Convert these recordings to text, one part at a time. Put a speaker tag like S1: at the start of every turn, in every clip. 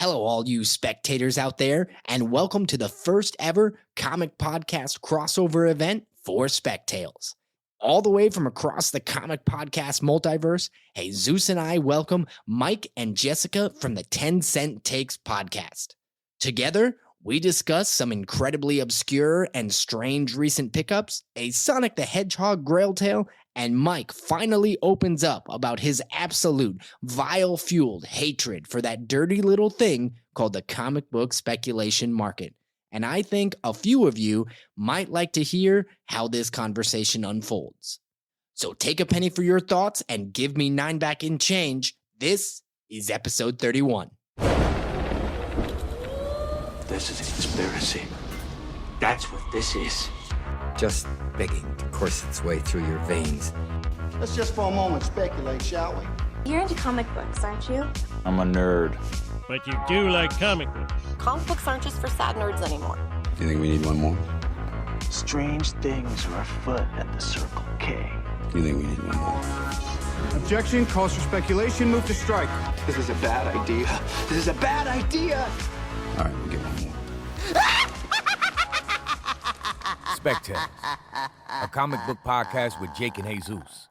S1: Hello, all you spectators out there, and welcome to the first ever comic podcast crossover event for Spectales. All the way from across the comic podcast multiverse, Jesus and I welcome Mike and Jessica from the 10 Cent Takes podcast. Together, we discuss some incredibly obscure and strange recent pickups, a Sonic the Hedgehog grail tale, and Mike finally opens up about his absolute vile-fueled hatred for that dirty little thing called the comic book speculation market. And I think a few of you might like to hear how this conversation unfolds. So take a penny for your thoughts and give me 9 back in change. This is episode 31.
S2: This is a conspiracy. That's what this is.
S3: Just begging to course its way through your veins.
S4: Let's just for a moment speculate, shall we?
S5: You're into comic books, aren't you?
S6: I'm a nerd.
S7: But you do like comic books.
S8: Comic books aren't just for sad nerds anymore.
S3: You think we need one more?
S2: Strange things are afoot at the Circle K.
S3: You think we need one more?
S4: Objection, calls for speculation, move to strike.
S2: This is a bad idea. This is a bad idea.
S3: All right, we'll get one more.
S6: Spectales, a comic book podcast with Jake and Jesus.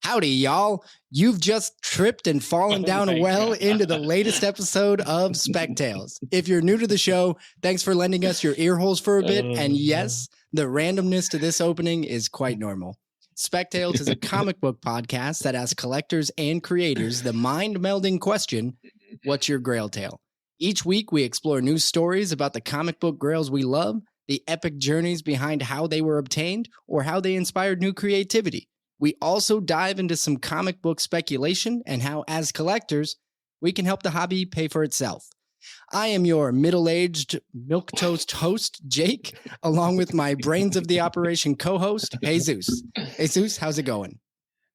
S1: Howdy, y'all. You've just tripped and fallen down a well into the latest episode of Spectales. If you're new to the show, thanks for lending us your ear holes for a bit. And yes, the randomness to this opening is quite normal. Spectales is a comic book podcast that asks collectors and creators the mind-melding question, what's your grail tale? Each week, we explore new stories about the comic book grails we love, the epic journeys behind how they were obtained, or how they inspired new creativity. We also dive into some comic book speculation and how, as collectors, we can help the hobby pay for itself. I am your middle-aged milquetoast host, Jake, along with my brains of the operation co-host, Jesus. Jesus, how's it going?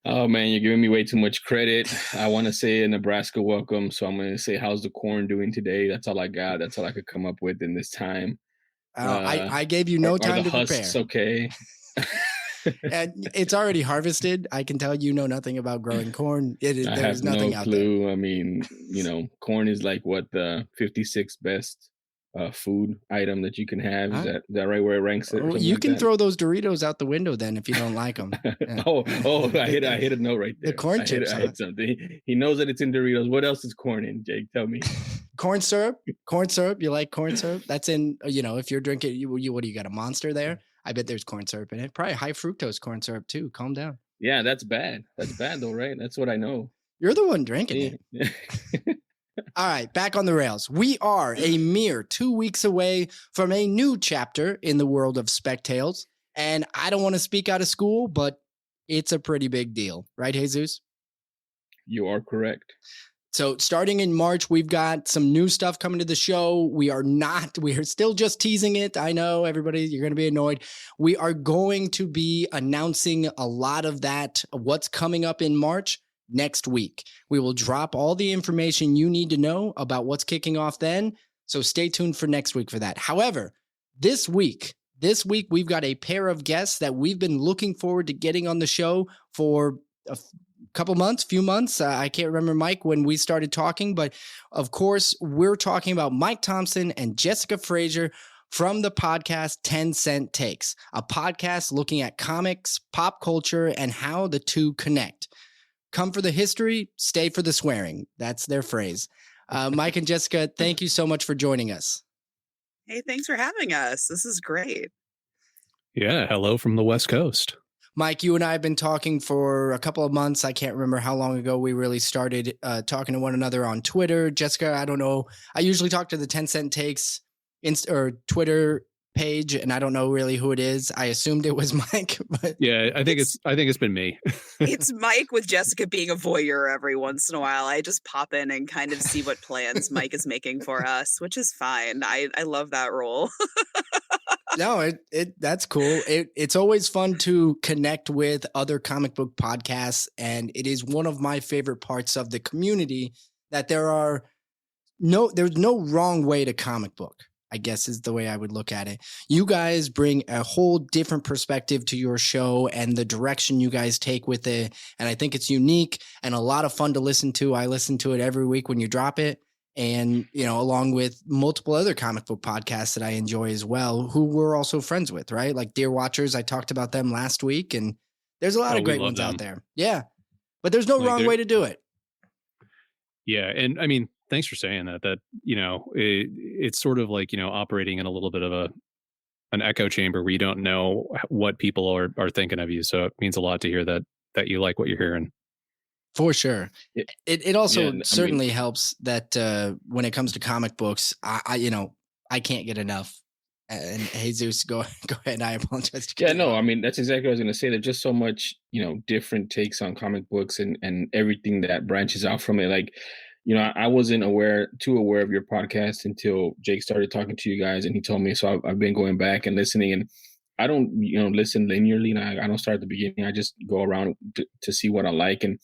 S9: Oh, man, you're giving me way too much credit. I want to say a Nebraska welcome, so I'm going to say, how's the corn doing today? That's all I got. That's all I could come up with in this time.
S1: I gave you no time to prepare.
S9: Okay.
S1: And it's already harvested. I can tell you know nothing about growing corn. There's nothing out there. I have no clue.
S9: I mean, corn is like what the 56th best food item that you can have. Is that right where it ranks it?
S1: You can throw those Doritos out the window then if you don't like them. Yeah.
S9: I hit a note right there.
S1: The corn chips.
S9: I hit something. He knows that it's in Doritos. What else is corn in, Jake? Tell me.
S1: Corn syrup. You like corn syrup? That's in, if you're drinking, what do you got, a Monster there? I bet there's corn syrup in it. Probably high fructose corn syrup too. Calm down.
S9: Yeah, that's bad. That's bad though, right? That's what I know.
S1: You're the one drinking it. All right, back on the rails. We are a mere 2 weeks away from a new chapter in the world of Spectales. And I don't want to speak out of school, but it's a pretty big deal. Right, Jesus?
S9: You are correct.
S1: So starting in March, we've got some new stuff coming to the show. We are still just teasing it. I know everybody, you're going to be annoyed. We are going to be announcing a lot of that, what's coming up in March next week. We will drop all the information you need to know about what's kicking off then. So stay tuned for next week for that. However, this week, we've got a pair of guests that we've been looking forward to getting on the show for a few months. I can't remember, Mike, when we started talking, but of course, we're talking about Mike Thompson and Jessica Frazier from the podcast 10 Cent Takes, a podcast looking at comics, pop culture, and how the two connect. Come for the history, stay for the swearing. That's their phrase. Mike and Jessica, thank you so much for joining us.
S10: Hey, thanks for having us. This is great.
S7: Yeah, hello from the West Coast.
S1: Mike, you and I have been talking for a couple of months. I can't remember how long ago we really started talking to one another on Twitter. Jessica, I don't know. I usually talk to the 10 Cent Takes or Twitter page, and I don't know really who it is. I assumed it was Mike, but
S7: yeah, I think it's been me.
S10: It's Mike, with Jessica being a voyeur every once in a while. I just pop in and kind of see what plans Mike is making for us, which is fine. I love that role.
S1: No, that's cool. It's always fun to connect with other comic book podcasts, and it is one of my favorite parts of the community that there's no wrong way to comic book, I guess is the way I would look at it. You guys bring a whole different perspective to your show and the direction you guys take with it, and I think it's unique and a lot of fun to listen to. I listen to it every week when you drop it, and along with multiple other comic book podcasts that I enjoy as well, who we're also friends with, right? Like Dear Watchers, I talked about them last week, and there's a lot of great ones out there. Yeah, but there's no wrong way to do it.
S7: Yeah, and I mean, thanks for saying that. That it's sort of like operating in a little bit of an echo chamber where you don't know what people are thinking of you. So it means a lot to hear that you like what you're hearing.
S1: For sure. It also certainly helps that when it comes to comic books, I can't get enough. And Jesus, go ahead. I apologize.
S9: Yeah, no, I mean, that's exactly what I was going to say. There's just so much, different takes on comic books and everything that branches out from it. Like, I wasn't too aware of your podcast until Jake started talking to you guys and he told me. So I've been going back and listening, and I don't, listen linearly. And I don't start at the beginning. I just go around to see what I like. And,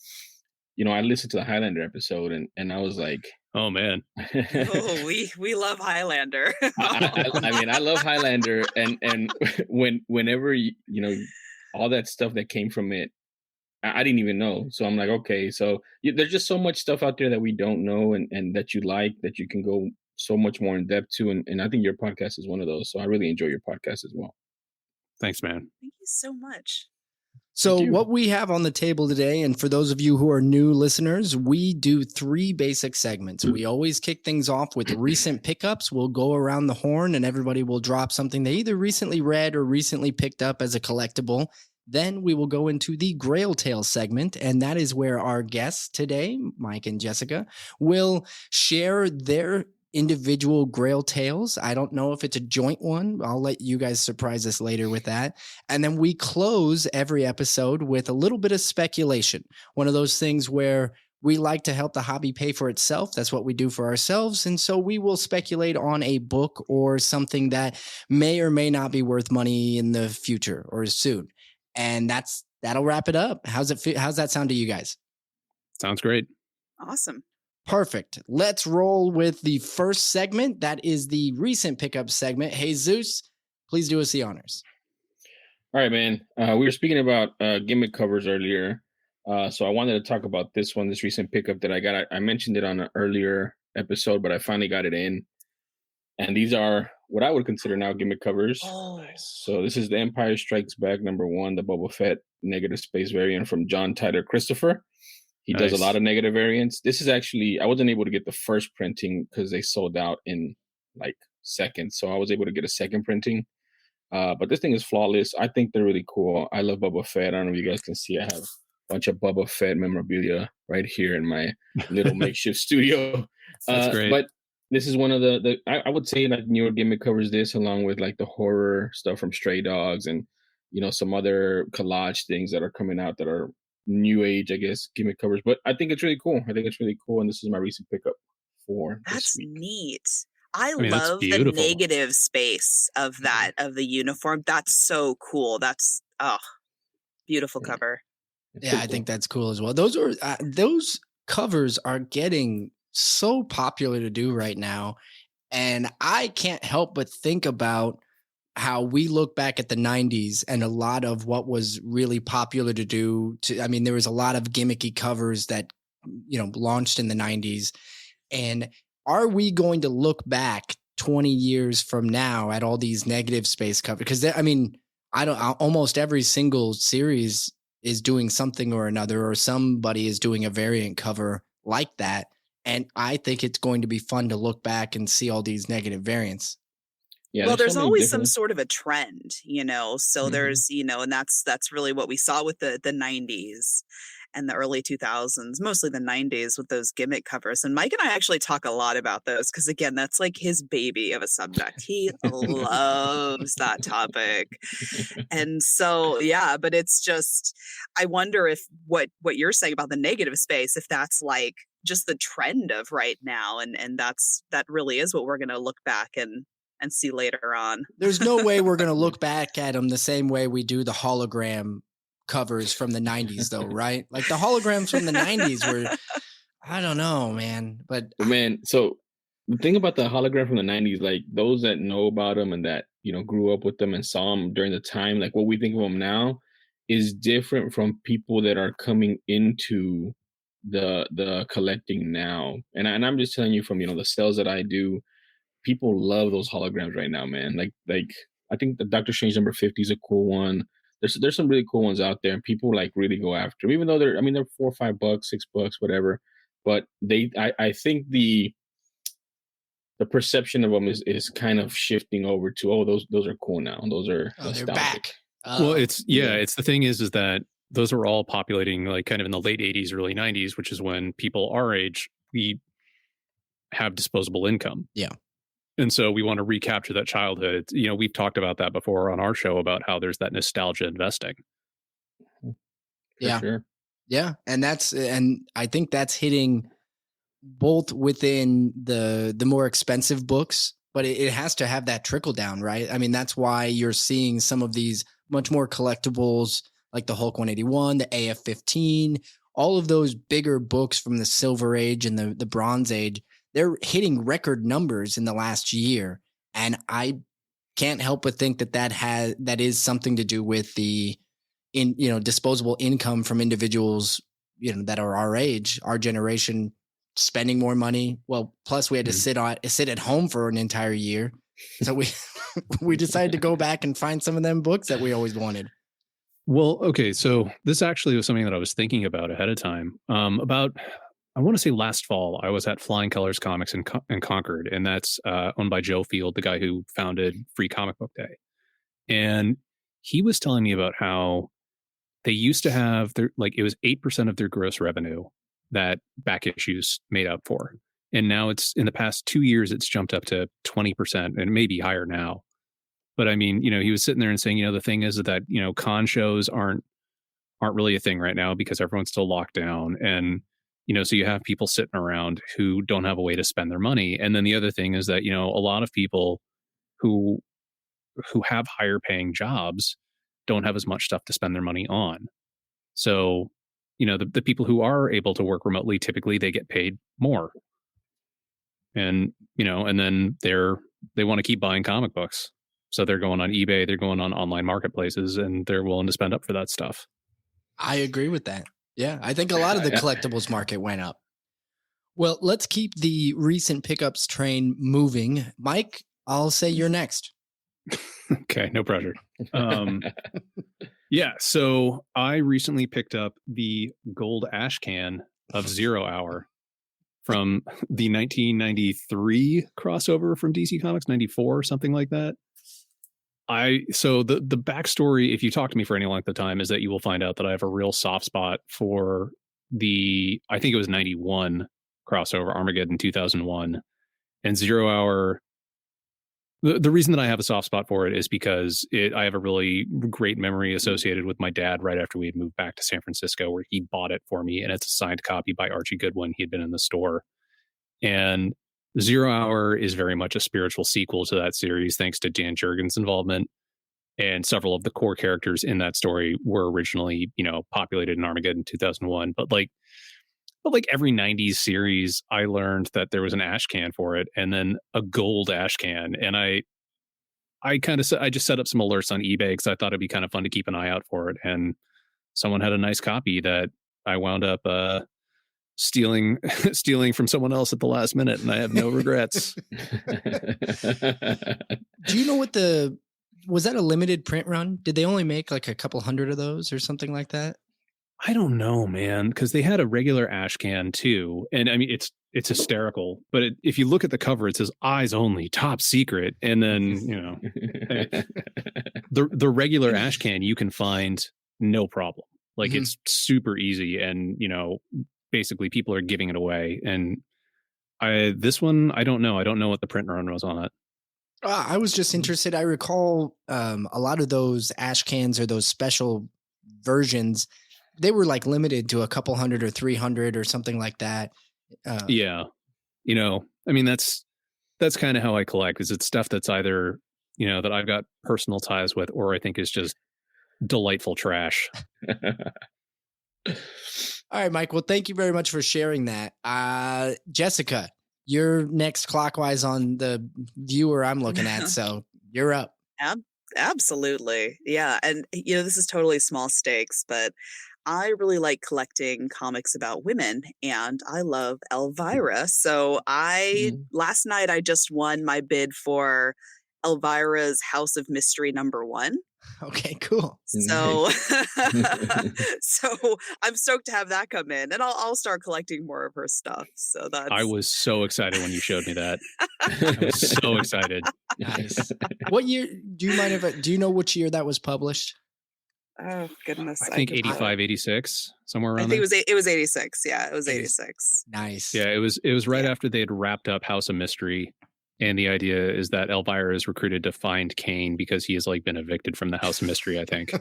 S9: I listened to the Highlander episode and I was like,
S7: oh man.
S10: Oh, we love Highlander.
S9: I mean, I love Highlander, and whenever all that stuff that came from it, I didn't even know. So I'm like, okay, so there's just so much stuff out there that we don't know and that you like, that you can go so much more in depth to, and I think your podcast is one of those. So I really enjoy your podcast as well.
S7: Thanks, man.
S10: Thank you so much.
S1: So what we have on the table today, and for those of you who are new listeners, we do 3 basic segments. We always kick things off with recent pickups. We'll go around the horn and everybody will drop something they either recently read or recently picked up as a collectible. Then we will go into the Grail Tale segment, and that is where our guests today, Mike and Jessica, will share their individual Grail Tales. I don't know if it's a joint one. I'll let you guys surprise us later with that. And then we close every episode with a little bit of speculation. One of those things where we like to help the hobby pay for itself. That's what we do for ourselves. And so we will speculate on a book or something that may or may not be worth money in the future or soon. And that'll wrap it up. How's that sound to you guys?
S7: Sounds great.
S10: Awesome.
S1: Perfect. Let's roll with the first segment. That is the recent pickup segment. Jesus, please do us the honors.
S9: All right, man. We were speaking about gimmick covers earlier. So I wanted to talk about this recent pickup that I got. I mentioned it on an earlier episode, but I finally got it in. And these are what I would consider now gimmick covers.
S10: Oh, nice.
S9: So this is the Empire Strikes Back #1, the Boba Fett negative space variant from John Tyler Christopher. He does a lot of negative variants. This is actually, I wasn't able to get the first printing because they sold out in like seconds. So I was able to get a second printing. But this thing is flawless. I think they're really cool. I love Boba Fett. I don't know if you guys can see. I have a bunch of Boba Fett memorabilia right here in my little makeshift studio.
S7: That's great.
S9: But this is one of the I would say like newer gimmick covers this, along with like the horror stuff from Stray Dogs and, some other collage things that are coming out that are new age, I guess, gimmick covers. But I think it's really cool. And this is my recent pickup for
S10: That's
S9: this week.
S10: Neat. I love the negative space of that, of the uniform. That's so cool. That's beautiful cover.
S1: Yeah, I think that's cool as well. Those covers are getting so popular to do right now. And I can't help but think about how we look back at the 90s and a lot of what was really popular to do. There was a lot of gimmicky covers that, launched in the 90s. And are we going to look back 20 years from now at all these negative space covers? Because almost every single series is doing something or another, or somebody is doing a variant cover like that. And I think it's going to be fun to look back and see all these negative variants.
S9: Yeah,
S10: well, there's always some sort of a trend, so there's, and that's really what we saw with the 90s and the early 2000s, mostly the 90s with those gimmick covers. And Mike and I actually talk a lot about those because, again, that's like his baby of a subject. He loves that topic. And so, yeah, but it's just, I wonder if what you're saying about the negative space, if that's like just the trend of right now. And that really is what we're going to look back and see later on.
S1: There's no way we're going to look back at them the same way we do the hologram covers from the 90s though, right? Like the holograms from the 90s were, I don't know, man. But
S9: man, so the thing about the hologram from the 90s, like those that know about them and that, grew up with them and saw them during the time, like what we think of them now is different from people that are coming into the collecting now, and I'm just telling you from the sales that I do, people love those holograms right now, man. Like I think the Doctor Strange number 50 is a cool one. There's some really cool ones out there, and people like really go after them, even though they're $4 or $5, $6, whatever. But I think the perception of them is kind of shifting over to, oh, those are cool now. Those are
S1: they're
S9: nostalgic.
S1: back.
S7: Well, it's the thing is that those are all populating like kind of in the late 80s, early 90s, which is when people our age, we have disposable income.
S1: Yeah.
S7: And so we want to recapture that childhood. We've talked about that before on our show about how there's that nostalgia investing.
S1: Yeah.
S9: Sure.
S1: Yeah. And I think that's hitting both within the more expensive books, but it has to have that trickle down, right? I mean, that's why you're seeing some of these much more collectibles like the Hulk 181, the AF-15, all of those bigger books from the Silver Age and the Bronze Age. They're hitting record numbers in the last year. And I can't help but think that is something to do with the disposable income from individuals, that are our age, our generation, spending more money. Well, plus we had to sit at home for an entire year. So we decided to go back and find some of them books that we always wanted.
S7: Well, okay. So this actually was something that I was thinking about ahead of time. I want to say last fall, I was at Flying Colors Comics in Concord, and that's owned by Joe Field, the guy who founded Free Comic Book Day. And he was telling me about how they used to have it was 8% of their gross revenue that back issues made up for. And now it's in the past 2 years, it's jumped up to 20% and maybe higher now. But I mean, he was sitting there and saying, the thing is that, con shows aren't really a thing right now because everyone's still locked down. And, so you have people sitting around who don't have a way to spend their money. And then the other thing is that, a lot of people who have higher paying jobs don't have as much stuff to spend their money on. So, the people who are able to work remotely, typically they get paid more. And, and then they want to keep buying comic books. So they're going on eBay, they're going on online marketplaces, and they're willing to spend up for that stuff.
S1: I agree with that. Yeah, I think a lot of the collectibles market went up. Well, let's keep the recent pickups train moving. Mike, I'll say you're next.
S7: Okay, no pressure. Yeah, so I recently picked up the gold ash can of Zero Hour from the 1993 crossover from DC Comics, 94 or something like that. So the backstory, if you talk to me for any length of time, is that you will find out that I have a real soft spot for I think it was 91 crossover, Armageddon 2001, and Zero Hour. The reason that I have a soft spot for it is because I have a really great memory associated with my dad right after we had moved back to San Francisco, where he bought it for me, and it's a signed copy by Archie Goodwin. He had been in the store. And Zero Hour is very much a spiritual sequel to that series, thanks to Dan Jurgens' involvement. And several of the core characters in that story were originally, populated in Armageddon 2001. But like every 90s series, I learned that there was an ash can for it, and then a gold ash can. And I just set up some alerts on eBay because I thought it'd be kind of fun to keep an eye out for it. And someone had a nice copy that I wound up stealing from someone else at the last minute, and I have no regrets.
S1: Do you know was that a limited print run? Did they only make like a couple hundred of those or something like that?
S7: I don't know, man, because they had a regular ash can too, and I mean it's hysterical. But if you look at the cover, it says "Eyes Only, Top Secret," and then the regular ash can you can find no problem. Like it's super easy, and basically people are giving it away. And this one, I don't know. I don't know what the print run was on it.
S1: I was just interested. I recall a lot of those ash cans or those special versions, they were like limited to a couple hundred or 300 or something like that.
S7: Yeah. I mean, that's kind of how I collect, is it's stuff that's either, that I've got personal ties with, or I think is just delightful trash.
S1: All right, Mike. Well, thank you very much for sharing that. Jessica, you're next clockwise on the viewer I'm looking at. So you're up.
S10: Absolutely. Yeah. And, this is totally small stakes, but I really like collecting comics about women, and I love Elvira. So last night I just won my bid for Elvira's House of Mystery #1.
S1: Okay, cool.
S10: So
S9: Nice.
S10: so I'm stoked to have that come in, and I'll start collecting more of her stuff. So
S7: I was so excited when you showed me that. I was so excited.
S1: Nice. What year? Do you mind if do you know which year that was published?
S10: oh goodness,
S7: I think
S10: could look.
S7: 85, 86, somewhere
S10: I
S7: around
S10: think
S7: there.
S10: it was 86. Yeah, it was
S1: 86.
S10: 86.
S1: Nice.
S7: Yeah, it was right
S10: Yeah.
S7: after they had wrapped up House of Mystery. And the idea is that Elvira is recruited to find Kane because he has like been evicted from the House of Mystery, I think.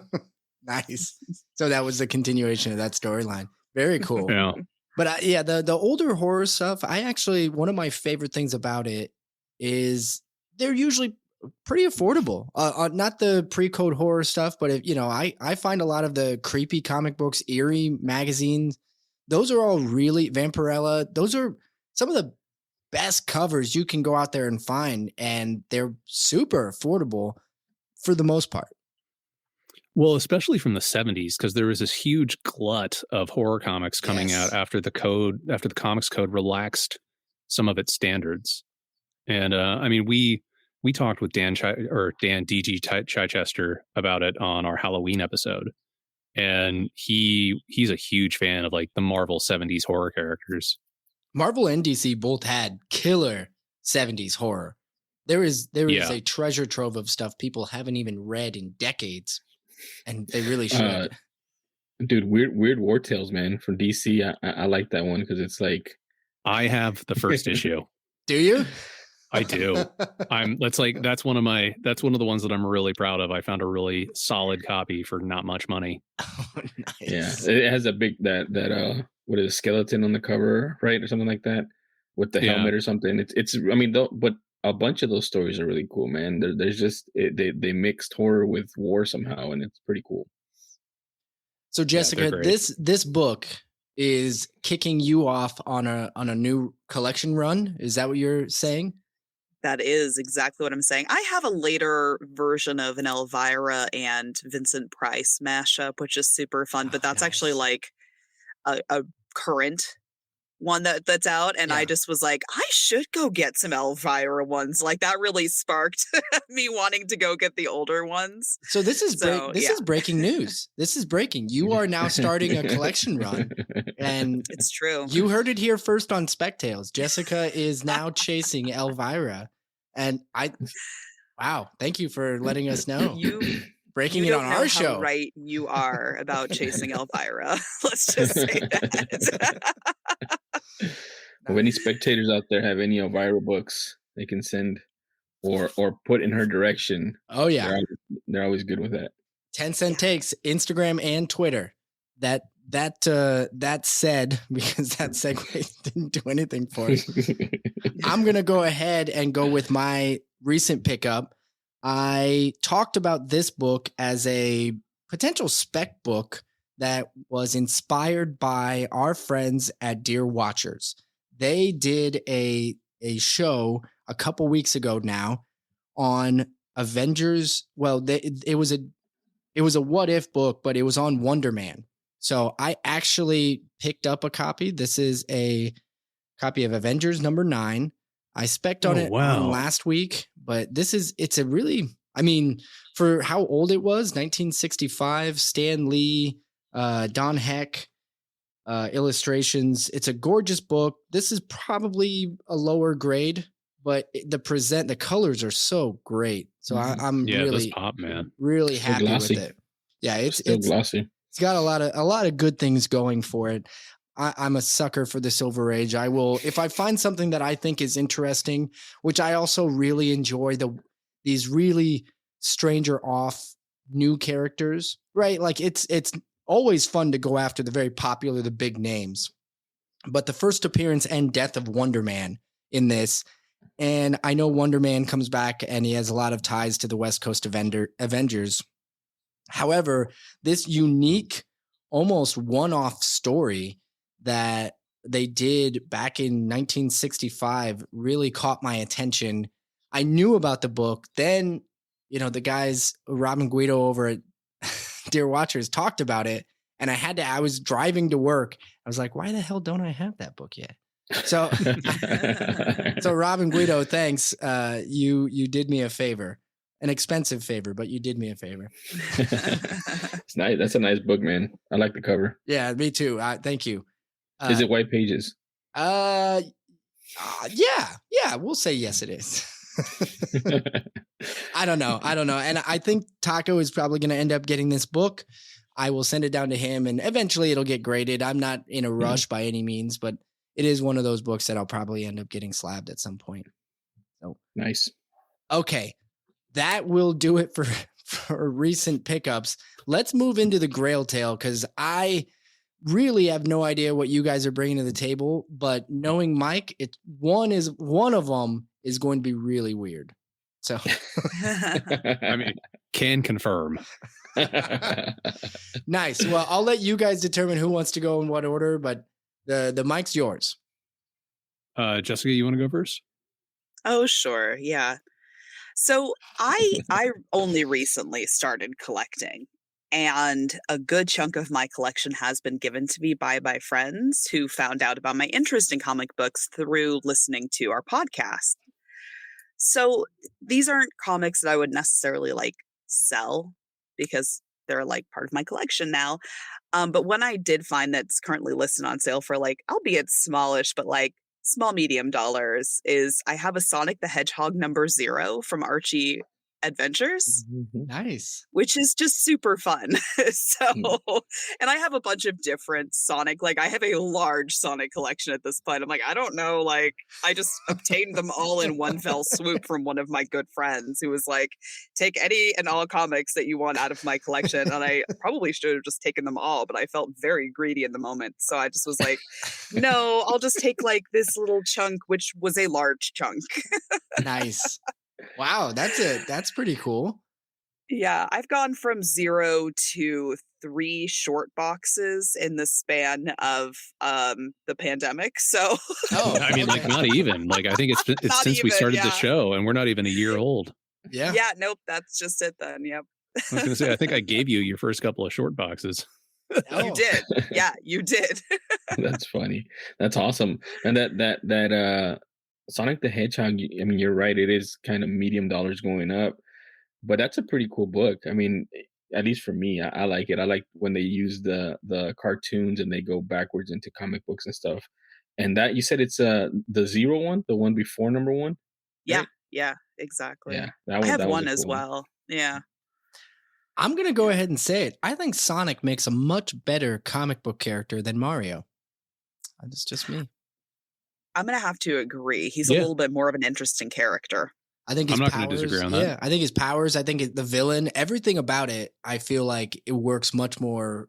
S1: Nice. So that was the continuation of that storyline. Very cool.
S7: Yeah.
S1: But yeah, the older horror stuff, I actually, one of my favorite things about it is they're usually pretty affordable. Not the pre-code horror stuff, but if, I find a lot of the creepy comic books, eerie magazines, those are all really Vampirella. Those are some of the best covers you can go out there and find, and they're super affordable for the most part.
S7: Well, especially from the 70s, because there was this huge glut of horror comics coming
S1: Yes.
S7: out after the comics code relaxed some of its standards. And I mean, we talked with Dan DG Chichester about it on our Halloween episode. And he's a huge fan of like the Marvel 70s horror characters.
S1: Marvel and DC both had killer 70s horror. There is
S7: Yeah.
S1: a treasure trove of stuff people haven't even read in decades, and they really should.
S9: Dude, weird War Tales, man, from DC. I like that one because it's like
S7: I have the first issue.
S1: Do you?
S7: I do. That's one of the ones that I'm really proud of. I found a really solid copy for not much money.
S1: Oh, nice.
S9: yeah, it has a big that what is it, skeleton on the cover, right, or something like that, with the helmet or something. It's I mean, but a bunch of those stories are really cool, man. There's just they mixed horror with war somehow, and it's pretty cool.
S1: So Jessica,
S7: they're great.
S1: this book is kicking you off on a new collection run. Is that what you're saying?
S10: That is exactly what I'm saying. I have a later version of an Elvira and Vincent Price mashup, which is super fun, but that's actually
S1: nice.
S10: like a current one that's out. And
S1: Yeah.
S10: I just was like, I should go get some Elvira ones. Like that really sparked me wanting to go get the older ones.
S1: So this is
S10: yeah.
S1: is breaking news. This is breaking. You are now starting a collection run, and
S10: It's true.
S1: you heard it here first on Spectales. Jessica is now chasing Elvira, and wow, thank you for letting us know. Breaking
S10: You
S1: it
S10: don't
S1: on
S10: know
S1: our
S10: how
S1: show.
S10: right you are about chasing Elvira. Let's just say that.
S9: If any spectators out there have any Elvira books, they can send or put in her direction.
S1: Oh yeah,
S9: they're always good with that.
S1: 10-cent takes, Instagram and Twitter. That said, because that segue didn't do anything for us, I'm gonna go ahead and go with my recent pickup. I talked about this book as a potential spec book that was inspired by our friends at Dear Watchers. They did a show a couple weeks ago now on Avengers. Well, it was a what if book, but it was on Wonder Man. So I actually picked up a copy. This is a copy of Avengers #9. I spec'd on it on last week, but it's a really, I mean, for how old it was, 1965, Stan Lee, Don Heck, illustrations. It's a gorgeous book. This is probably a lower grade, but the colors are so great. So I'm
S7: those pop, man.
S1: really
S9: Still
S1: happy
S9: glossy.
S1: with it. Yeah, it's
S9: glossy.
S1: It's got a lot of good things going for it. I'm a sucker for the Silver Age. I will, if I find something that I think is interesting, which I also really enjoy, these really stranger off new characters, right? Like it's always fun to go after the very popular, the big names. But the first appearance and death of Wonder Man in this, and I know Wonder Man comes back and he has a lot of ties to the West Coast Avengers. However, this unique, almost one-off story that they did back in 1965 really caught my attention. I knew about the book. Then, the guys, Rob and Guido over at Dear Watchers talked about it. and I was driving to work. I was like, why the hell don't I have that book yet? So, so Rob and Guido, thanks. You did me a favor, an expensive favor, but you did me a favor.
S9: It's nice. That's a nice book, man. I like the cover.
S1: Yeah, me too. Thank you.
S9: Is it white pages?
S1: Yeah, we'll say yes, it is. I don't know. And I think Taco is probably going to end up getting this book. I will send it down to him and eventually it'll get graded. I'm not in a rush by any means, but it is one of those books that I'll probably end up getting slabbed at some point. So
S9: nice.
S1: Okay. That will do it for recent pickups. Let's move into the Grail Tale, because I really have no idea what you guys are bringing to the table, but knowing Mike, one of them is going to be really weird. So
S7: I mean, can confirm.
S1: Nice. Well, I'll let you guys determine who wants to go in what order, but the mic's yours.
S7: Jessica, you want to go first?
S10: Oh, sure. Yeah. So I only recently started collecting, and a good chunk of my collection has been given to me by my friends who found out about my interest in comic books through listening to our podcast. So these aren't comics that I would necessarily like sell because they're like part of my collection now. But when I did find that's currently listed on sale for like, albeit smallish, but like small medium dollars, is I have a Sonic the Hedgehog #0 from Archie Adventures.
S1: Nice.
S10: Which is just super fun. So, and I have a bunch of different Sonic, like I have a large Sonic collection at this point. I'm like, I don't know, like I just obtained them all in one fell swoop from one of my good friends who was like, take any and all comics that you want out of my collection. And I probably should have just taken them all, but I felt very greedy in the moment. So I just was like, no, I'll just take like this little chunk, which was a large chunk.
S1: Nice. Wow, that's pretty cool.
S10: Yeah, I've gone from 0 to 3 short boxes in the span of the pandemic. So
S7: I mean, like not even. Like I think it's since we started the show, and we're not even a year old.
S1: Yeah.
S10: Yeah, nope, that's just it then. Yep.
S7: I was gonna say, I think I gave you your first couple of short boxes.
S10: You did. Yeah, you did.
S9: That's funny. That's awesome. And that Sonic the Hedgehog, I mean, you're right. It is kind of medium dollars going up, but that's a pretty cool book. I mean, at least for me, I like it. I like when they use the cartoons and they go backwards into comic books and stuff. And that, you said it's the 0 one, the one before #1?
S10: Yeah,
S9: right?
S10: yeah, exactly.
S9: Yeah,
S10: I have one as
S9: cool
S10: well. Yeah.
S1: I'm going to go ahead and say it. I think Sonic makes a much better comic book character than Mario. That's just me.
S10: I'm going to have to agree. He's a little bit more of an interesting character.
S1: I think his
S7: I'm not
S1: powers,
S7: going to disagree on that.
S1: Yeah, I think his powers, I think the villain, everything about it, I feel like it works much more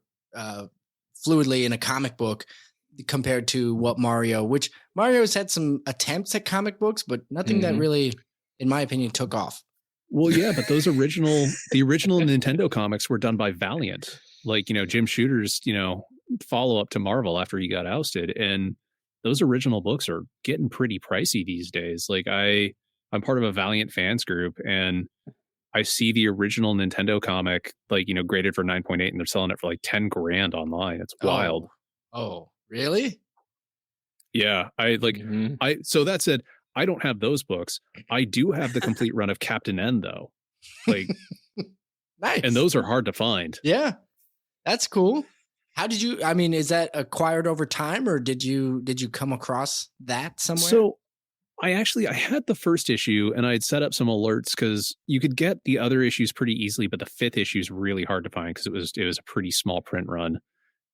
S1: fluidly in a comic book compared to what which Mario's had some attempts at comic books, but nothing that really, in my opinion, took off.
S7: Well, yeah, but the original Nintendo comics were done by Valiant. Like, Jim Shooter's, follow up to Marvel after he got ousted. And those original books are getting pretty pricey these days. Like I'm part of a Valiant fans group, and I see the original Nintendo comic, like, graded for 9.8, and they're selling it for like 10 grand online. It's wild.
S1: Oh, really?
S7: Yeah. So that said, I don't have those books. I do have the complete run of Captain N though. Like,
S1: nice.
S7: And those are hard to find.
S1: Yeah. That's cool. How did you, I mean, is that acquired over time, or did you come across that somewhere?
S7: So I had the first issue, and I'd set up some alerts because you could get the other issues pretty easily, but the 5th issue is really hard to find because it was a pretty small print run.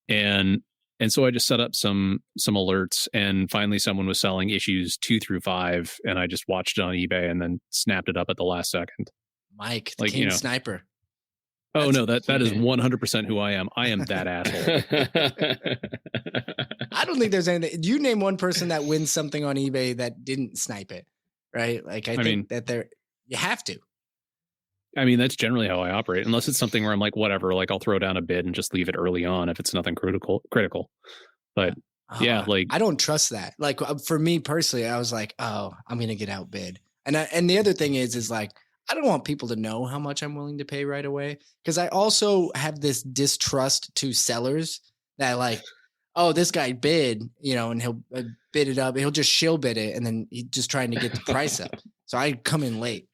S7: And so I just set up some alerts, and finally someone was selling issues 2 through 5, and I just watched it on eBay and then snapped it up at the last second.
S1: Mike, the King Sniper.
S7: Oh, no, that is 100% who I am. I am that asshole.
S1: I don't think there's anything. You name one person that wins something on eBay that didn't snipe it, right? Like, I think that you have to.
S7: I mean, that's generally how I operate, unless it's something where I'm like, whatever, like I'll throw down a bid and just leave it early on if it's nothing critical. But yeah, like
S1: I don't trust that. Like for me personally, I was like, oh, I'm going to get outbid. And the other thing is like, I don't want people to know how much I'm willing to pay right away, because I also have this distrust to sellers that like, oh, this guy bid, and he'll bid it up. He'll just shill bid it, and then he's just trying to get the price up. So I come in late.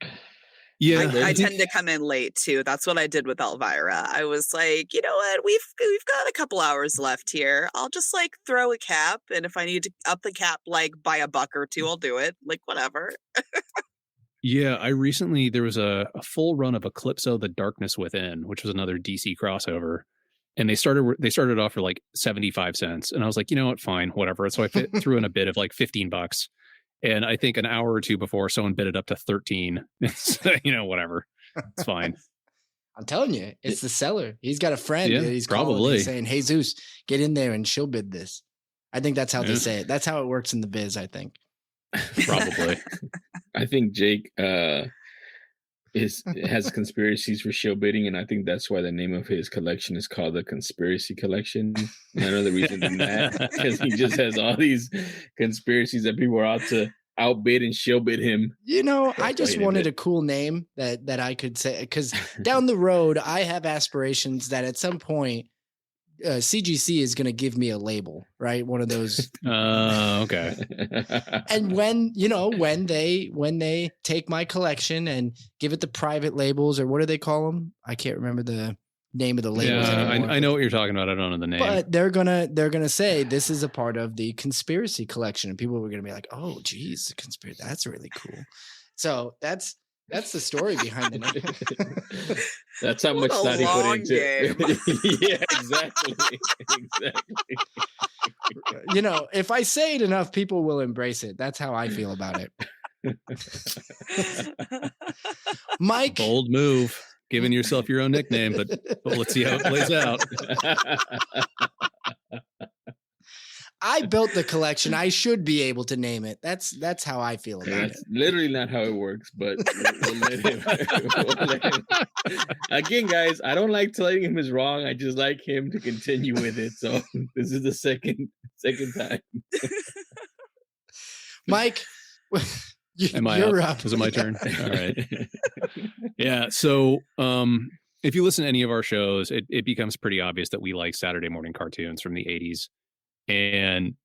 S7: Yeah,
S10: I tend to come in late too. That's what I did with Elvira. I was like, you know what, we've got a couple hours left here. I'll just like throw a cap, and if I need to up the cap like by $1 or $2, I'll do it. Like whatever.
S7: Yeah, there was a full run of Eclipso: The Darkness Within, which was another DC crossover, and they started off for like 75 cents, and I was like, you know what, fine, whatever. So I threw in a bid of like $15, and I think an hour or two before someone bid it up to 13. Whatever, it's fine.
S1: I'm telling you, it's the seller. He's got a friend.
S7: Yeah,
S1: he's
S7: probably
S1: saying, "Hey Zeus, get in there and she'll bid this." I think that's how they say it. That's how it works in the biz, I think.
S7: Probably.
S9: I think Jake has conspiracies for show bidding, and I think that's why the name of his collection is called the Conspiracy Collection. None other reason than that, because he just has all these conspiracies that people are out to outbid and show bid him.
S1: I just wanted a cool name that I could say, because down the road I have aspirations that at some point CGC is going to give me a label, right? One of those.
S7: Okay.
S1: And when they take my collection and give it the private labels, or what do they call them? I can't remember the name of the labels anymore.
S7: I know what you're talking about. I don't know the name.
S1: But they're gonna say this is a part of the Conspiracy Collection, and people were gonna be like, "Oh, geez, the conspiracy, that's really cool." So that's the story behind the name.
S9: That's how much thought he put into it. Yeah, exactly.
S1: If I say it enough, people will embrace it. That's how I feel about it. Mike,
S7: bold move, giving yourself your own nickname, but let's see how it plays out.
S1: I built the collection. I should be able to name it. That's how I feel about it.
S9: That's literally not how it works, but we'll let him. Again, guys, I don't like telling him is wrong. I just like him to continue with it. So this is the second time.
S1: Mike,
S7: you're up. Is it my turn? All right. Yeah. So if you listen to any of our shows, it becomes pretty obvious that we like Saturday morning cartoons from the 80s. And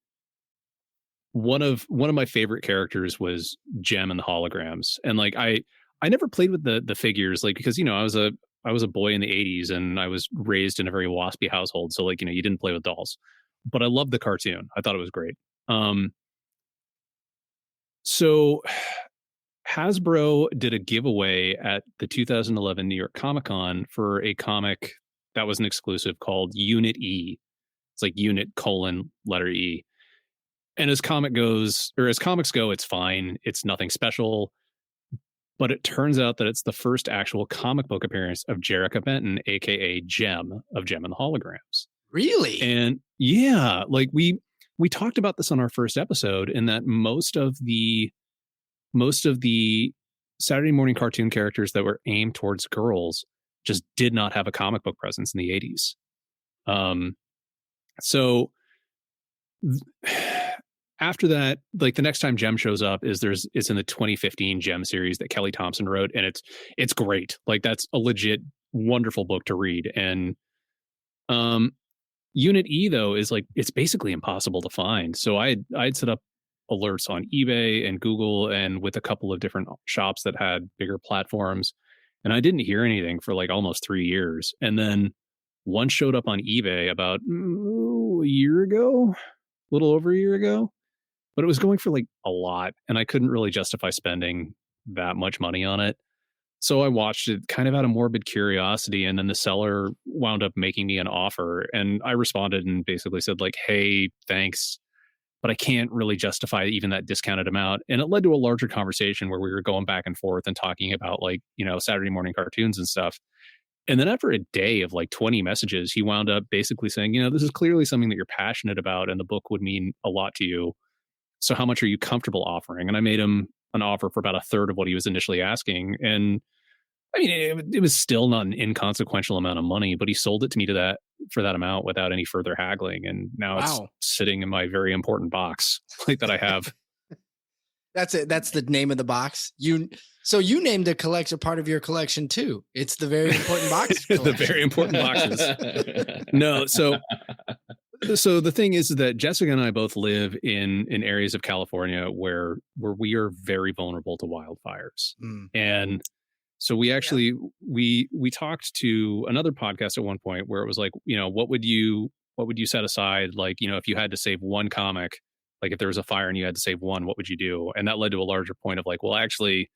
S7: one of my favorite characters was Gem and the Holograms. And like I never played with the figures, like, because I was a boy in the 80s and I was raised in a very waspy household, so like you didn't play with dolls. But I loved the cartoon. I thought it was great. So Hasbro did a giveaway at the 2011 New York Comic Con for a comic that was an exclusive called Unit E. It's like unit : letter E. And as comics go, it's fine. It's nothing special. But it turns out that it's the first actual comic book appearance of Jerrica Benton, aka Gem of Gem and the Holograms.
S1: Really?
S7: And yeah, like we talked about this on our first episode, in that most of the Saturday morning cartoon characters that were aimed towards girls just did not have a comic book presence in the 80s. So after that, like the next time Gem shows up it's in the 2015 Gem series that Kelly Thompson wrote, and it's great. Like that's a legit wonderful book to read. And Unit E though is like, it's basically impossible to find. So I'd set up alerts on eBay and Google and with a couple of different shops that had bigger platforms, and I didn't hear anything for like almost 3 years. And then one showed up on eBay about a year ago, a little over a year ago, but it was going for like a lot, and I couldn't really justify spending that much money on it. So I watched it kind of out of morbid curiosity, and then the seller wound up making me an offer, and I responded and basically said like, hey, thanks, but I can't really justify even that discounted amount. And it led to a larger conversation where we were going back and forth and talking about like, Saturday morning cartoons and stuff. And then after a day of like 20 messages, he wound up basically saying, this is clearly something that you're passionate about and the book would mean a lot to you. So how much are you comfortable offering? And I made him an offer for about a third of what he was initially asking. And I mean, it was still not an inconsequential amount of money, but he sold it to me for that amount without any further haggling. And now It's sitting in my very important box like that I have.
S1: That's it. That's the name of the box. So you named a collection part of your collection too. It's the very important box.
S7: The very important boxes. No, so the thing is that Jessica and I both live in areas of California where we are very vulnerable to wildfires. And so we actually we talked to another podcast at one point where it was like, what would you set aside, like, if you had to save one comic, like if there was a fire and you had to save one, what would you do? And that led to a larger point of like, well, actually,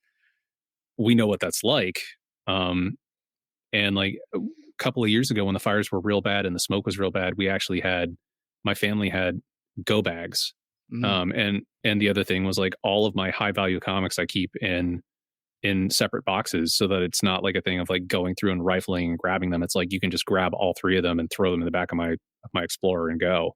S7: we know what that's like. And like a couple of years ago when the fires were real bad and the smoke was real bad, my family had go bags. And the other thing was like all of my high value comics I keep in separate boxes so that it's not like a thing of like going through and rifling and grabbing them. It's like you can just grab all three of them and throw them in the back of my Explorer and go.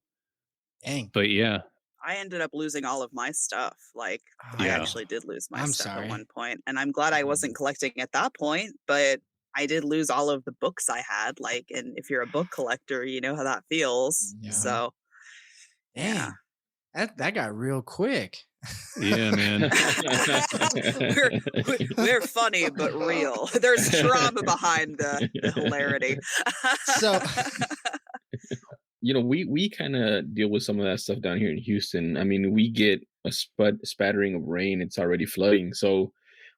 S1: Dang.
S7: But yeah.
S10: I ended up losing all of my stuff. Like I actually did lose my stuff at one point, and I'm glad I wasn't collecting at that point, but I did lose all of the books I had. Like, and if you're a book collector, you know how that feels.
S1: Yeah.
S10: So
S1: dang. That got real quick.
S7: Yeah, man.
S10: we're funny but real. There's trauma behind the hilarity.
S1: So
S9: we kind of deal with some of that stuff down here in Houston. I mean, we get a spattering of rain, it's already flooding, so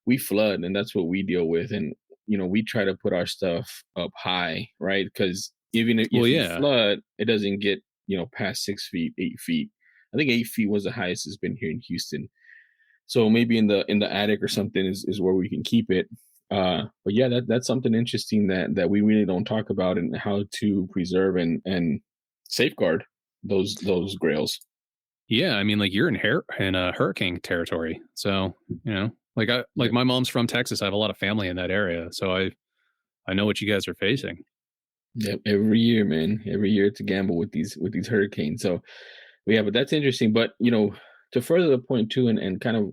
S9: we flood, and that's what we deal with. And we try to put our stuff up high, right? Because even if you flood, it doesn't get past 6 feet, 8 feet. I think 8 feet was the highest it's been here in Houston. So maybe in the attic or something is where we can keep it. But yeah, that's something interesting that we really don't talk about, and how to preserve and safeguard those grails.
S7: Yeah, I mean, like you're in hurricane territory, so like my mom's from Texas. I have a lot of family in that area, so I know what you guys are facing.
S9: Yeah, every year, man. Every year it's a gamble with these hurricanes. So yeah, but that's interesting. But to further the point too, and kind of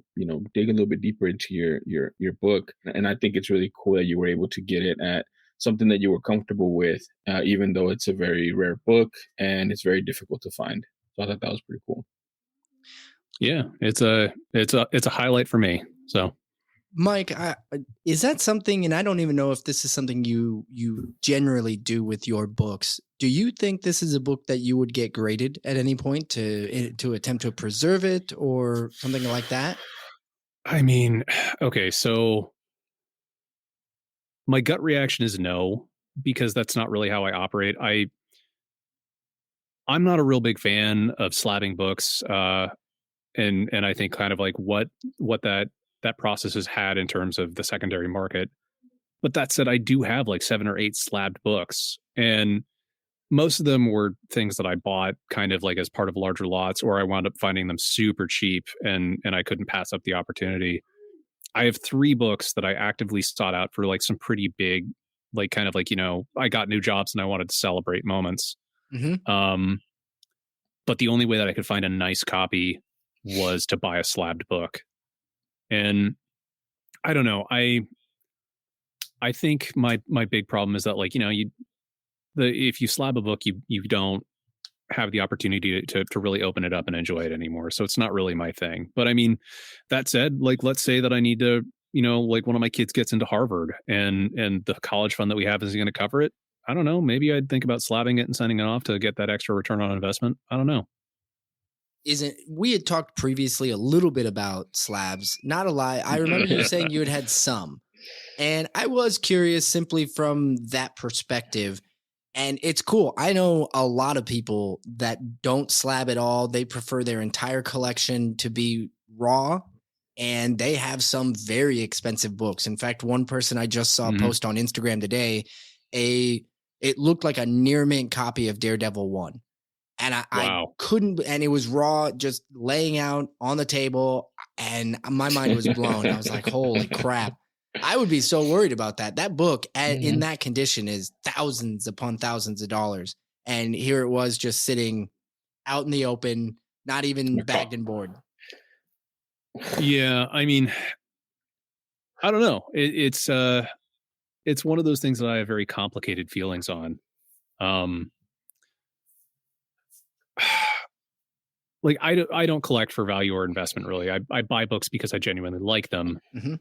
S9: dig a little bit deeper into your book, and I think it's really cool that you were able to get it at something that you were comfortable with, even though it's a very rare book and it's very difficult to find. So I thought that was pretty cool.
S7: Yeah, it's a highlight for me. So,
S1: Mike, is that something? And I don't even know if this is something you generally do with your books. Do you think this is a book that you would get graded at any point to attempt to preserve it or something like that?
S7: I mean, okay, so my gut reaction is no, because that's not really how I operate. I'm not a real big fan of slabbing books, and I think kind of like what that process has had in terms of the secondary market. But that said, I do have like 7 or 8 slabbed books, and most of them were things that I bought kind of like as part of larger lots, or I wound up finding them super cheap, and I couldn't pass up the opportunity. I have 3 books that I actively sought out for like some pretty big, like kind of like, I got new jobs and I wanted to celebrate moments.
S1: Mm-hmm.
S7: But the only way that I could find a nice copy was to buy a slabbed book. And I don't know. I think my big problem is that, like, if you slab a book, you don't have the opportunity to really open it up and enjoy it anymore. So it's not really my thing. But I mean, that said, like, let's say that I need to, like one of my kids gets into Harvard and the college fund that we have isn't going to cover it. I don't know. Maybe I'd think about slabbing it and sending it off to get that extra return on investment. I don't know.
S1: We had talked previously a little bit about slabs, not a lot. I remember you saying you had some, and I was curious simply from that perspective. And it's cool. I know a lot of people that don't slab at all. They prefer their entire collection to be raw, and they have some very expensive books. In fact, one person I just saw post on Instagram today, it looked like a near mint copy of Daredevil 1. And I couldn't, and it was raw, just laying out on the table, and my mind was blown. I was like, holy crap. I would be so worried about that. That book in that condition is thousands upon thousands of dollars. And here it was just sitting out in the open, not even bagged and board.
S7: Yeah. I mean, I don't know. It's one of those things that I have very complicated feelings on. like I don't collect for value or investment really. I buy books because I genuinely like them.
S1: Mm-hmm.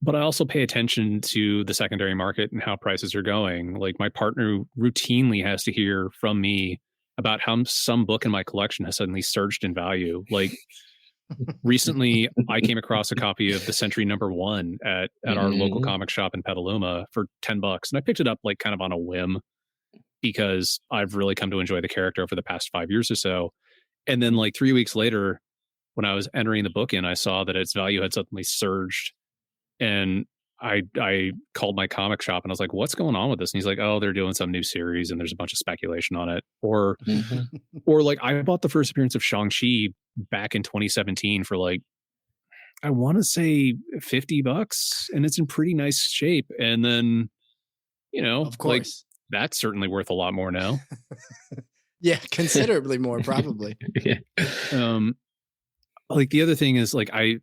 S7: But I also pay attention to the secondary market and how prices are going. Like my partner routinely has to hear from me about how some book in my collection has suddenly surged in value. Like recently I came across a copy of The Century #1 at our local comic shop in Petaluma for $10. And I picked it up like kind of on a whim because I've really come to enjoy the character over the past 5 years or so. And then like 3 weeks later, when I was entering the book in, I saw that its value had suddenly surged. And I called my comic shop and I was like, what's going on with this? And he's like, oh, they're doing some new series and there's a bunch of speculation on it. Or like I bought the first appearance of Shang-Chi back in 2017 for like, I want to say $50 and it's in pretty nice shape. And then, you know,
S1: Of course.
S7: Like, that's certainly worth a lot more now.
S1: Yeah, considerably more probably.
S9: Yeah.
S7: Like the other thing is like I've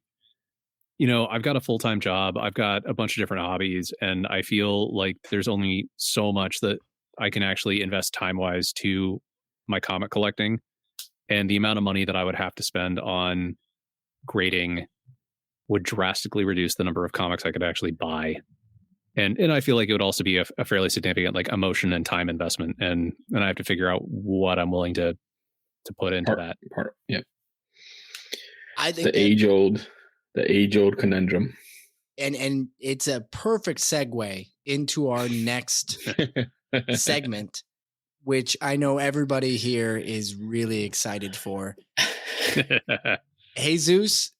S7: got a full-time job. I've got a bunch of different hobbies, and I feel like there's only so much that I can actually invest time-wise to my comic collecting. And the amount of money that I would have to spend on grading would drastically reduce the number of comics I could actually buy. And I feel like it would also be a fairly significant like emotion and time investment. And I have to figure out what I'm willing to put into that.
S9: Yeah.
S1: I think
S9: the age old conundrum.
S1: And it's a perfect segue into our next segment, which I know everybody here is really excited for. Jesus,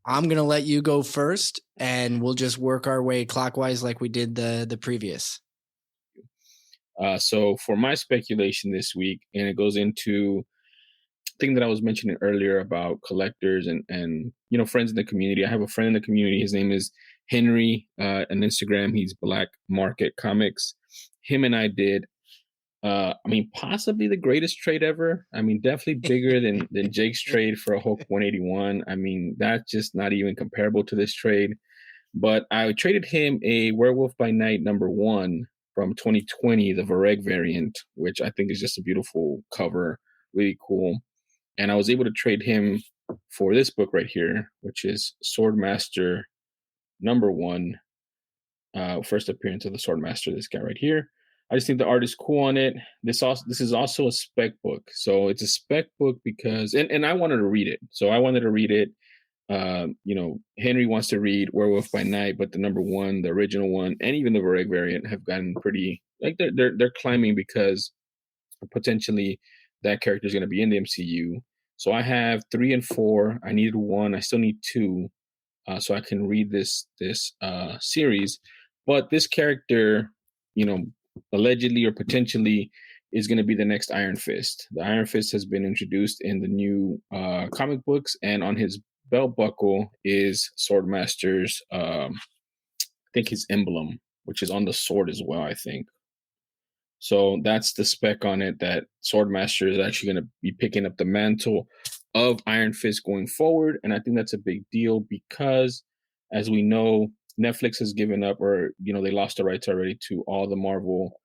S1: I'm going to let you go first, and we'll just work our way clockwise like we did the previous.
S9: So for my speculation this week, and it goes into thing that I was mentioning earlier about collectors and you know, friends in the community. I have a friend in the community. His name is Henry. On Instagram, he's Black Market Comics. Him and I did, possibly the greatest trade ever. I mean, definitely bigger than Jake's trade for a Hulk 181. I mean, that's just not even comparable to this trade. But I traded him a Werewolf by Night #1 from 2020, the Vareg variant, which I think is just a beautiful cover, really cool. And I was able to trade him for this book right here, which is Swordmaster #1. First appearance of the Swordmaster, this guy right here. I just think the art is cool on it. This is also a spec book. So it's a spec book because, and I wanted to read it. So I wanted to read it. Henry wants to read Werewolf by Night, but the #1, the original one, and even the Vareg variant have gotten pretty, like they're climbing because potentially that character is going to be in the MCU. So I have 3 and 4. I needed 1. I still need 2, so I can read this series. But this character, allegedly or potentially is going to be the next Iron Fist. The Iron Fist has been introduced in the new comic books, and on his belt buckle is Swordmaster's, I think his emblem, which is on the sword as well, I think. So that's the spec on it, that Swordmaster is actually going to be picking up the mantle of Iron Fist going forward. And I think that's a big deal because, as we know, Netflix has given up, or, they lost the rights already to all the Marvel,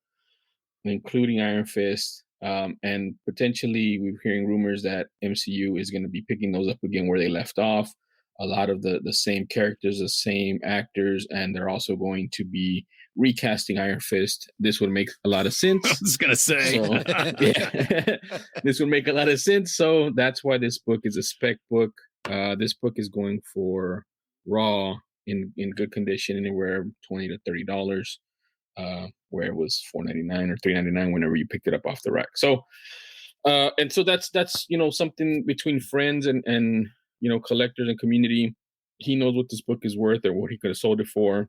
S9: including Iron Fist. And potentially we're hearing rumors that MCU is going to be picking those up again where they left off. A lot of the same characters, the same actors, and they're also going to be recasting Iron Fist. This would make a lot of sense.
S7: I was going to say.
S9: So, yeah. This would make a lot of sense. So that's why this book is a spec book. This book is going for raw in good condition, anywhere $20 to $30, where it was $4.99 or $3.99 whenever you picked it up off the rack. So, and so that's something between friends and collectors and community. He knows what this book is worth or what he could have sold it for.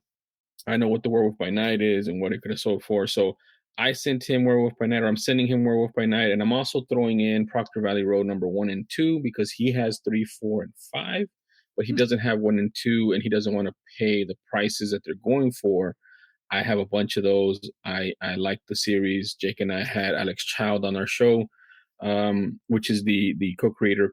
S9: I know what the Werewolf by Night is and what it could have sold for. So I sent him Werewolf by Night, or I'm sending him Werewolf by Night, and I'm also throwing in Proctor Valley Road #1 and 2 because he has 3, 4, and 5, but he doesn't have 1 and 2, and he doesn't want to pay the prices that they're going for. I have a bunch of those. I like the series. Jake and I had Alex Child on our show, which is the co-creator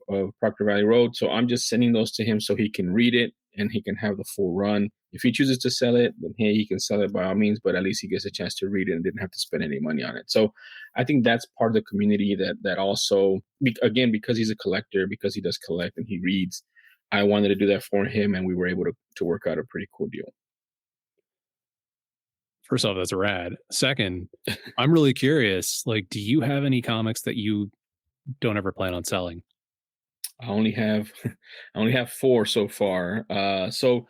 S9: of Proctor Valley Road. So I'm just sending those to him so he can read it. and he can have the full run. If he chooses to sell it, then hey, he can sell it by all means, but at least he gets a chance to read it and didn't have to spend any money on it. So I think that's part of the community that also, again, because he's a collector, because he does collect and he reads, I wanted to do that for him, and we were able to work out a pretty cool deal.
S7: First off, that's rad. Second, I'm really curious, like, do you have any comics that you don't ever plan on selling?
S9: I only have 4 so far. So,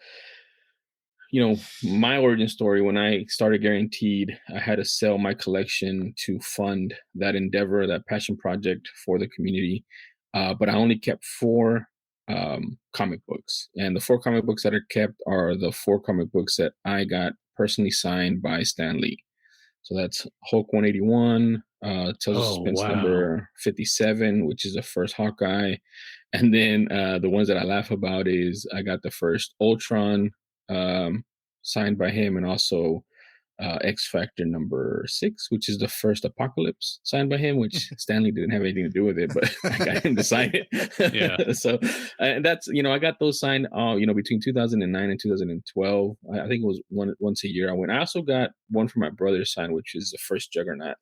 S9: my origin story, when I started Guaranteed, I had to sell my collection to fund that endeavor, that passion project for the community. But I only kept 4 comic books. And the 4 comic books that are kept are the 4 comic books that I got personally signed by Stan Lee. So that's Hulk 181, Tales of Suspense number 57, which is the first Hawkeye. And then the ones that I laugh about is I got the first Ultron signed by him, and also X Factor number 6, which is the first Apocalypse signed by him, which Stanley didn't have anything to do with it, but I got him to sign it.
S7: Yeah.
S9: So and that's, I got those signed, between 2009 and 2012. I think it was once a year I went. I also got one for my brother signed, which is the first Juggernaut.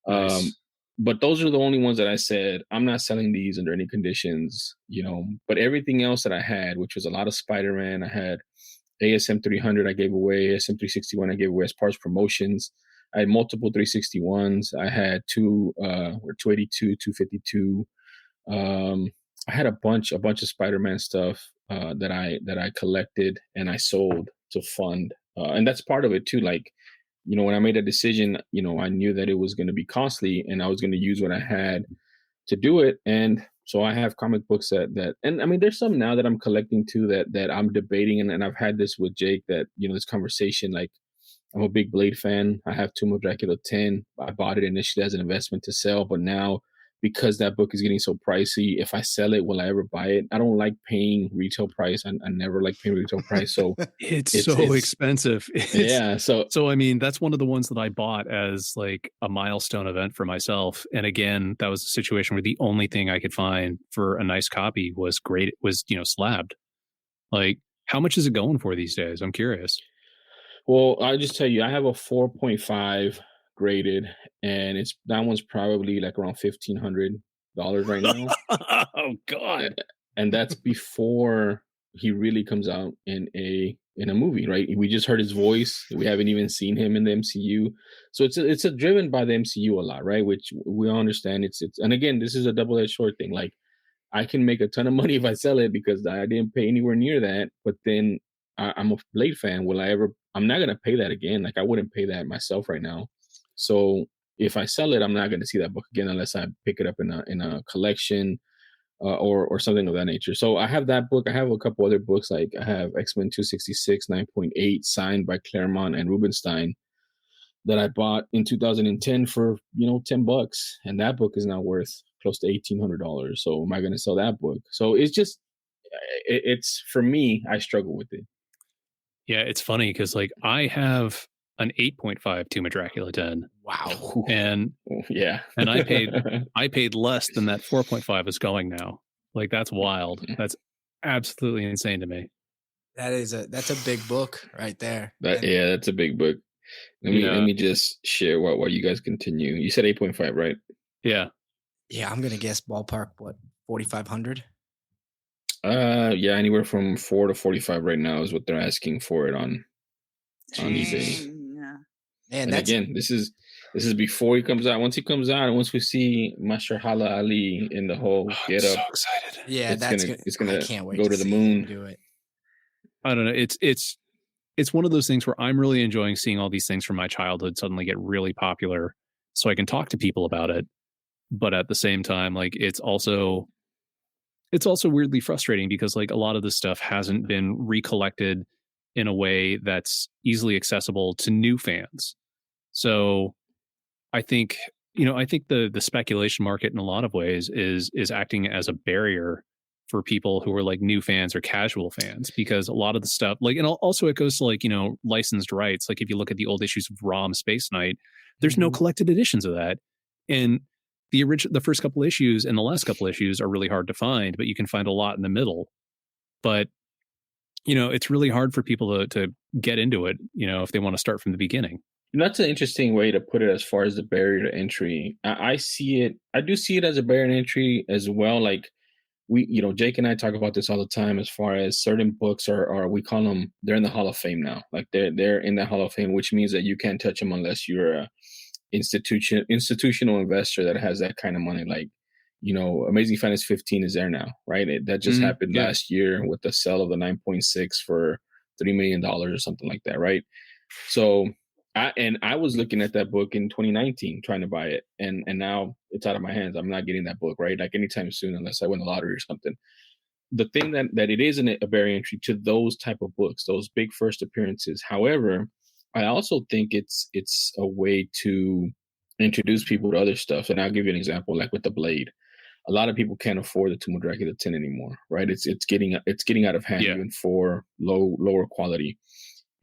S7: Nice.
S9: But those are the only ones that I said, I'm not selling these under any conditions, but everything else that I had, which was a lot of Spider-Man, I had ASM 300 I gave away, ASM 361 I gave away as parts promotions. I had multiple 361s. I had 282, 252. I had a bunch of Spider-Man stuff that I collected and I sold to fund. And that's part of it too. Like, when I made a decision, I knew that it was going to be costly and I was going to use what I had to do it. And so I have comic books that and I mean, there's some now that I'm collecting too that I'm debating, and I've had this with Jake, that, this conversation, like, I'm a big Blade fan. I have Tomb of Dracula 10. I bought it initially as an investment to sell, but now, because that book is getting so pricey, if I sell it, will I ever buy it? I don't like paying retail price. I never like paying retail price. So
S7: it's so expensive.
S9: Yeah. So
S7: I mean, that's one of the ones that I bought as like a milestone event for myself. And again, that was a situation where the only thing I could find for a nice copy was slabbed. Like, how much is it going for these days? I'm curious.
S9: Well, I'll just tell you, I have a 4.5 graded, and that one's probably like around $1,500 right now.
S7: Oh God!
S9: And that's before he really comes out in a movie, right? We just heard his voice. We haven't even seen him in the MCU, so it's driven by the MCU a lot, right? Which we all understand. It's and again, this is a double-edged sword thing. Like, I can make a ton of money if I sell it because I didn't pay anywhere near that, but then I'm a Blade fan. I'm not going to pay that again. Like, I wouldn't pay that myself right now. So if I sell it, I'm not going to see that book again unless I pick it up in a collection or something of that nature. So I have that book. I have a couple other books. Like, I have X-Men 266 9.8 signed by Claremont and Rubenstein that I bought in 2010 for $10, and that book is now worth close to $1,800. So am I going to sell that book? So it's just it's for me, I struggle with it.
S7: Yeah, it's funny because like I have an 8.5 Tomb of Dracula 10.
S1: Wow.
S7: And
S9: yeah.
S7: And I paid less than that 4.5 is going now. Like, that's wild. That's absolutely insane to me.
S1: That's a big book right there.
S9: That's a big book. Let me just share while you guys continue. You said 8.5, right?
S7: Yeah.
S1: Yeah, I'm gonna guess ballpark 4,500.
S9: Yeah, anywhere from 4 to 45 right now is what they're asking for it on eBay.
S10: Yeah.
S9: And again, this is before he comes out. Once he comes out, and once we see Mahershala Ali in the whole get up,
S7: so excited.
S1: Yeah,
S9: it's gonna
S1: I can't wait
S9: go to the
S1: see
S9: moon.
S1: him do it.
S7: I don't know. It's one of those things where I'm really enjoying seeing all these things from my childhood suddenly get really popular, so I can talk to people about it. But at the same time, like, it's also weirdly frustrating because like a lot of this stuff hasn't been recollected in a way that's easily accessible to new fans. So I think the speculation market in a lot of ways is acting as a barrier for people who are like new fans or casual fans, because a lot of the stuff, like, and also it goes to like, licensed rights. Like, if you look at the old issues of ROM Space Knight, there's no collected editions of that. And the first couple issues and the last couple issues are really hard to find, but you can find a lot in the middle. But it's really hard for people to get into it, if they want to start from the beginning.
S9: And that's an interesting way to put it as far as the barrier to entry. I see it, I do see it as a barrier to entry as well. Like Jake and I talk about this all the time as far as certain books are we call them, they're in the Hall of Fame now. Like they're in the Hall of Fame, which means that you can't touch them unless you're a institutional investor that has that kind of money. Like, Amazing Finance 15 is there now, right? That just happened last year with the sale of the 9.6 for $3 million or something like that, right? So I was looking at that book in 2019 trying to buy it, and now it's out of my hands. I'm not getting that book, right? Like anytime soon, unless I win the lottery or something. The thing that it isn't a barrier entry to those type of books, those big first appearances. However, I also think it's a way to introduce people to other stuff. And I'll give you an example, like with the Blade. A lot of people can't afford the Tomb of Dracula 10 anymore, right? It's getting out of hand, even for lower quality.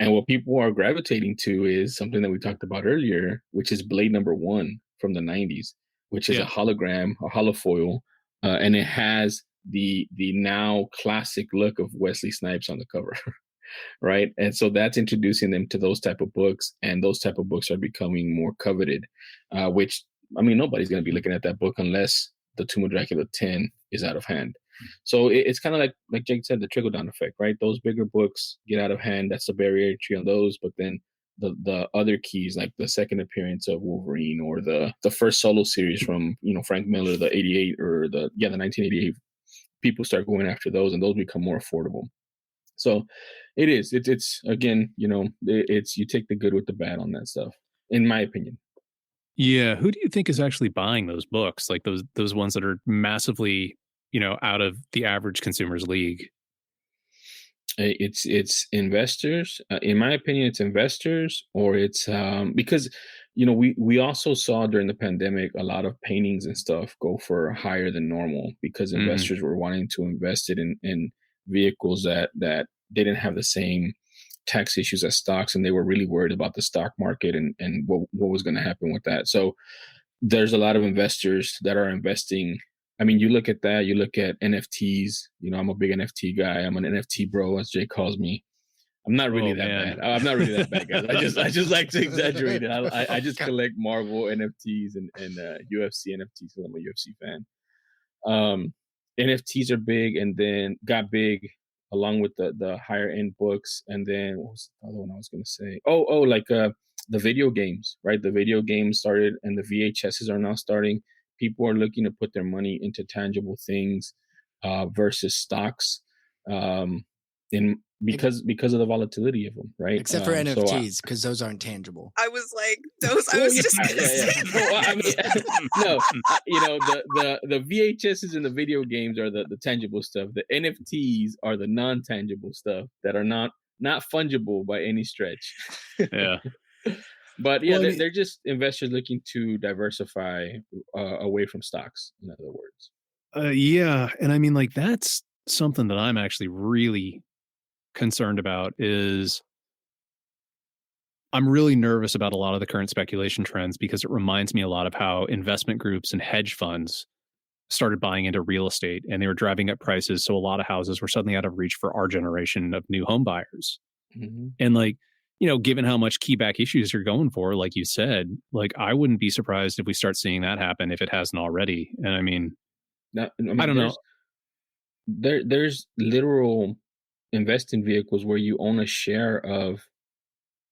S9: And what people are gravitating to is something that we talked about earlier, which is Blade #1 from the 90s, which is a hologram, a holofoil, and it has the now classic look of Wesley Snipes on the cover. Right. And so that's introducing them to those type of books, and those type of books are becoming more coveted, which, I mean, nobody's going to be looking at that book unless the Tomb of Dracula 10 is out of hand. So it's kind of like Jake said, the trickle down effect, right? Those bigger books get out of hand. That's the barrier entry on those. But then the other keys, like the second appearance of Wolverine, or the first solo series from, Frank Miller, the 88 or the 1988, people start going after those, and those become more affordable. So it's again, it's, you take the good with the bad on that stuff, in my opinion.
S7: Yeah. Who do you think is actually buying those books? Like those ones that are massively, out of the average consumer's league?
S9: It's investors. In my opinion, it's investors, or it's because, we also saw during the pandemic a lot of paintings and stuff go for higher than normal, because investors were wanting to invest it in vehicles that didn't have the same tax issues as stocks, and they were really worried about the stock market and what was going to happen with that. So there's a lot of investors that are investing. I mean, you look at that, you look at NFTs. I'm a big NFT guy. I'm an NFT bro, as Jay calls me. I'm not really bad. I'm not really that bad, guys. I just like to exaggerate it. I just collect Marvel NFTs and UFC NFTs, because I'm a UFC fan. NFTs are big, and then got big along with the higher end books. And then what was the other one I was going to say? The video games, right? The video games started, and the VHSs are now starting. People are looking to put their money into tangible things versus stocks, because of the volatility of them, right?
S1: Except for NFTs, because those aren't tangible.
S10: I was like, those. I was just going to say that.
S9: The VHSs and the video games are the tangible stuff. The NFTs are the non-tangible stuff that are not fungible by any stretch.
S7: Yeah.
S9: But yeah, they're just investors looking to diversify away from stocks, in other words.
S7: Yeah. And I mean, like, that's something that I'm actually really concerned about. Is I'm really nervous about a lot of the current speculation trends, because it reminds me a lot of how investment groups and hedge funds started buying into real estate, and they were driving up prices. So a lot of houses were suddenly out of reach for our generation of new home buyers. Mm-hmm. And like, given how much keyback issues you're going for, like you said, like, I wouldn't be surprised if we start seeing that happen, if it hasn't already. And I mean, I don't know.
S9: There's literal investing vehicles where you own a share of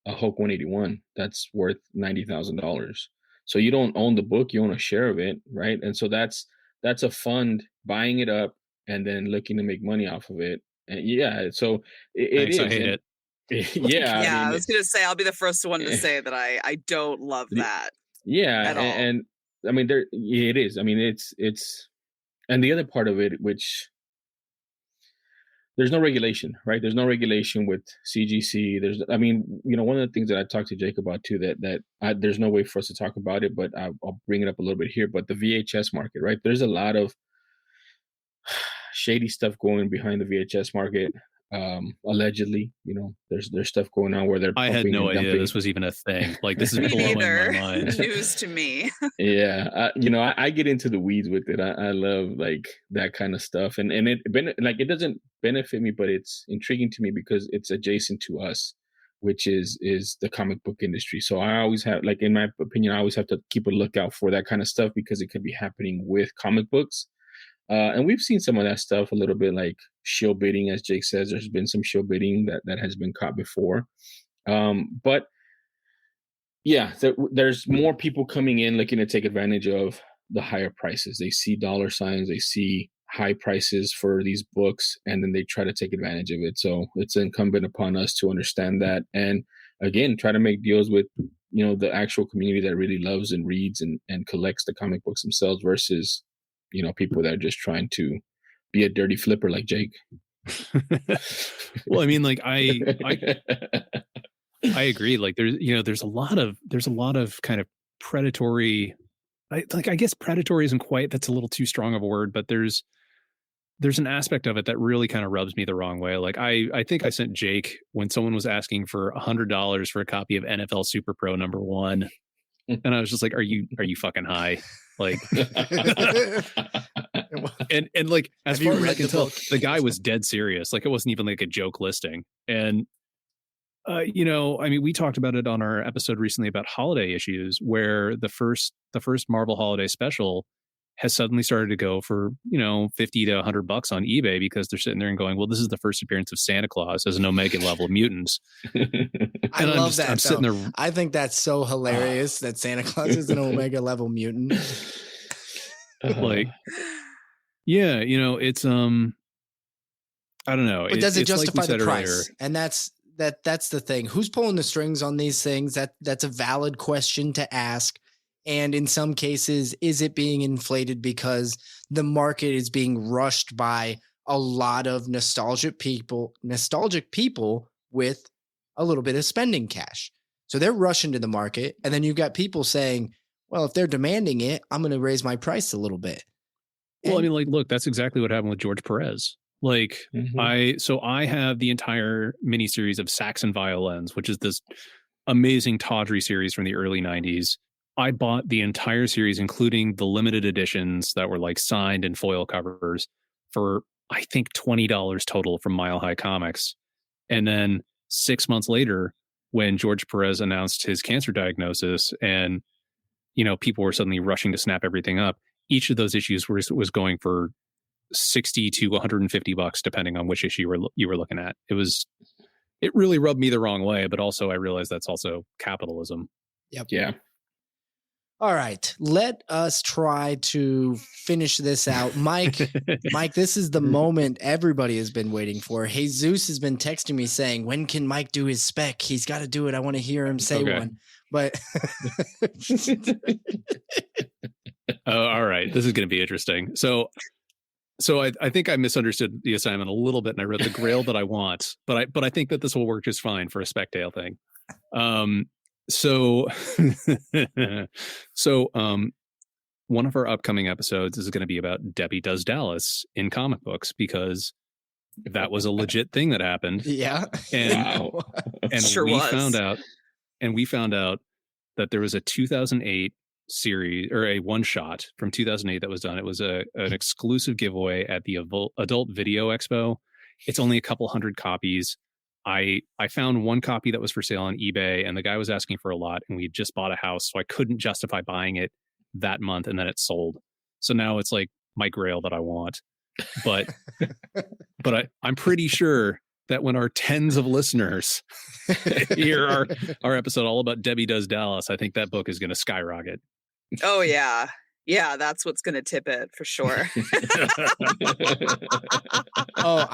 S9: a Hulk 181 that's worth $90,000. So you don't own the book, you own a share of it, right? And so that's a fund buying it up and then looking to make money off of it. And yeah, so it is.
S7: I hate it.
S9: Yeah,
S10: I was going to say, I'll be the first one to say that I don't love that.
S9: Yeah,
S10: at all.
S9: And I mean, it is. I mean, it's, and the other part of it, which there's no regulation, right? There's no regulation with CGC. One of the things that I talked to Jake about too, that there's no way for us to talk about it, but I'll bring it up a little bit here. But the VHS market, right? There's a lot of shady stuff going behind the VHS market. Allegedly, there's stuff going on where they're
S7: I had
S9: pumping
S7: no
S9: and
S7: idea
S9: dumping.
S7: this was even a thing. Like, this is
S10: Me
S7: blowing
S10: neither.
S7: my mind.
S10: News to me.
S9: Yeah, I get into the weeds with it. I love like that kind of stuff, and it doesn't benefit me, but it's intriguing to me because it's adjacent to us, which is the comic book industry. So I always have, like, in my opinion, I always have to keep a lookout for that kind of stuff because it could be happening with comic books. And we've seen some of that stuff a little bit, like shill bidding, as Jake says. There's been some shill bidding that has been caught before, but yeah, there's more people coming in looking to take advantage of the higher prices. They see dollar signs, they see high prices for these books, and then they try to take advantage of it. So it's incumbent upon us to understand that, and again, try to make deals with the actual community that really loves and reads and collects the comic books themselves versus people that are just trying to be a dirty flipper like Jake.
S7: Well, I mean, like I agree. Like there's a lot of kind of predatory. I guess predatory isn't quite, that's a little too strong of a word, but there's an aspect of it that really kind of rubs me the wrong way. Like I think I sent Jake when someone was asking for $100 for a copy of NFL Super Pro #1, and I was just like, are you fucking high? Like, and like, as far as I can tell, the guy was dead serious. Like, it wasn't even like a joke listing. And I mean, we talked about it on our episode recently about holiday issues, where the first Marvel holiday special has suddenly started to go for, $50 to $100 on eBay because they're sitting there and going, well, this is the first appearance of Santa Claus as an Omega level mutant.
S1: I love that.
S7: I'm sitting there.
S1: I think that's so hilarious that Santa Claus is an Omega level mutant.
S7: Like, yeah, it's, I don't know.
S1: But does it justify
S7: like
S1: the price? And that's the thing. Who's pulling the strings on these things? That's a valid question to ask. And in some cases, is it being inflated because the market is being rushed by a lot of nostalgic people with a little bit of spending cash? So they're rushing to the market. And then you've got people saying, well, if they're demanding it, I'm going to raise my price a little bit.
S7: Well, I mean, like, look, that's exactly what happened with George Perez. Like, I have the entire miniseries of Saxon Violins, which is this amazing tawdry series from the early 90s. I bought the entire series, including the limited editions that were like signed and foil covers, for I think $20 total from Mile High Comics. And then 6 months later, when George Perez announced his cancer diagnosis and, people were suddenly rushing to snap everything up, each of those issues was going for $60 to $150, depending on which issue you were looking at. It really rubbed me the wrong way, but also I realized that's also capitalism.
S1: Yep.
S9: Yeah.
S1: All right, let us try to finish this out. Mike, this is the moment everybody has been waiting for. Jesus has been texting me saying, when can Mike do his spec? He's got to do it. I want to hear him say one. But
S7: all right, this is going to be interesting. So I think I misunderstood the assignment a little bit, and I wrote the Grail that I want, but I think that this will work just fine for a Spectail thing. So one of our upcoming episodes is going to be about Debbie Does Dallas in comic books, because that was a legit thing that happened.
S1: Yeah.
S7: And,
S9: Wow.
S7: and
S10: Sure
S7: we
S10: was.
S7: found out that there was a 2008 series, or a one shot from 2008 that was done. It was an exclusive giveaway at the Adult Video Expo. It's only a couple hundred copies. I found one copy that was for sale on eBay, and the guy was asking for a lot, and we had just bought a house, so I couldn't justify buying it that month, and then it sold. So now it's like my Grail that I want. But I'm pretty sure that when our tens of listeners hear our episode all about Debbie Does Dallas, I think that book is going to skyrocket.
S10: Oh yeah. Yeah, that's what's going to tip it for sure.
S1: Oh,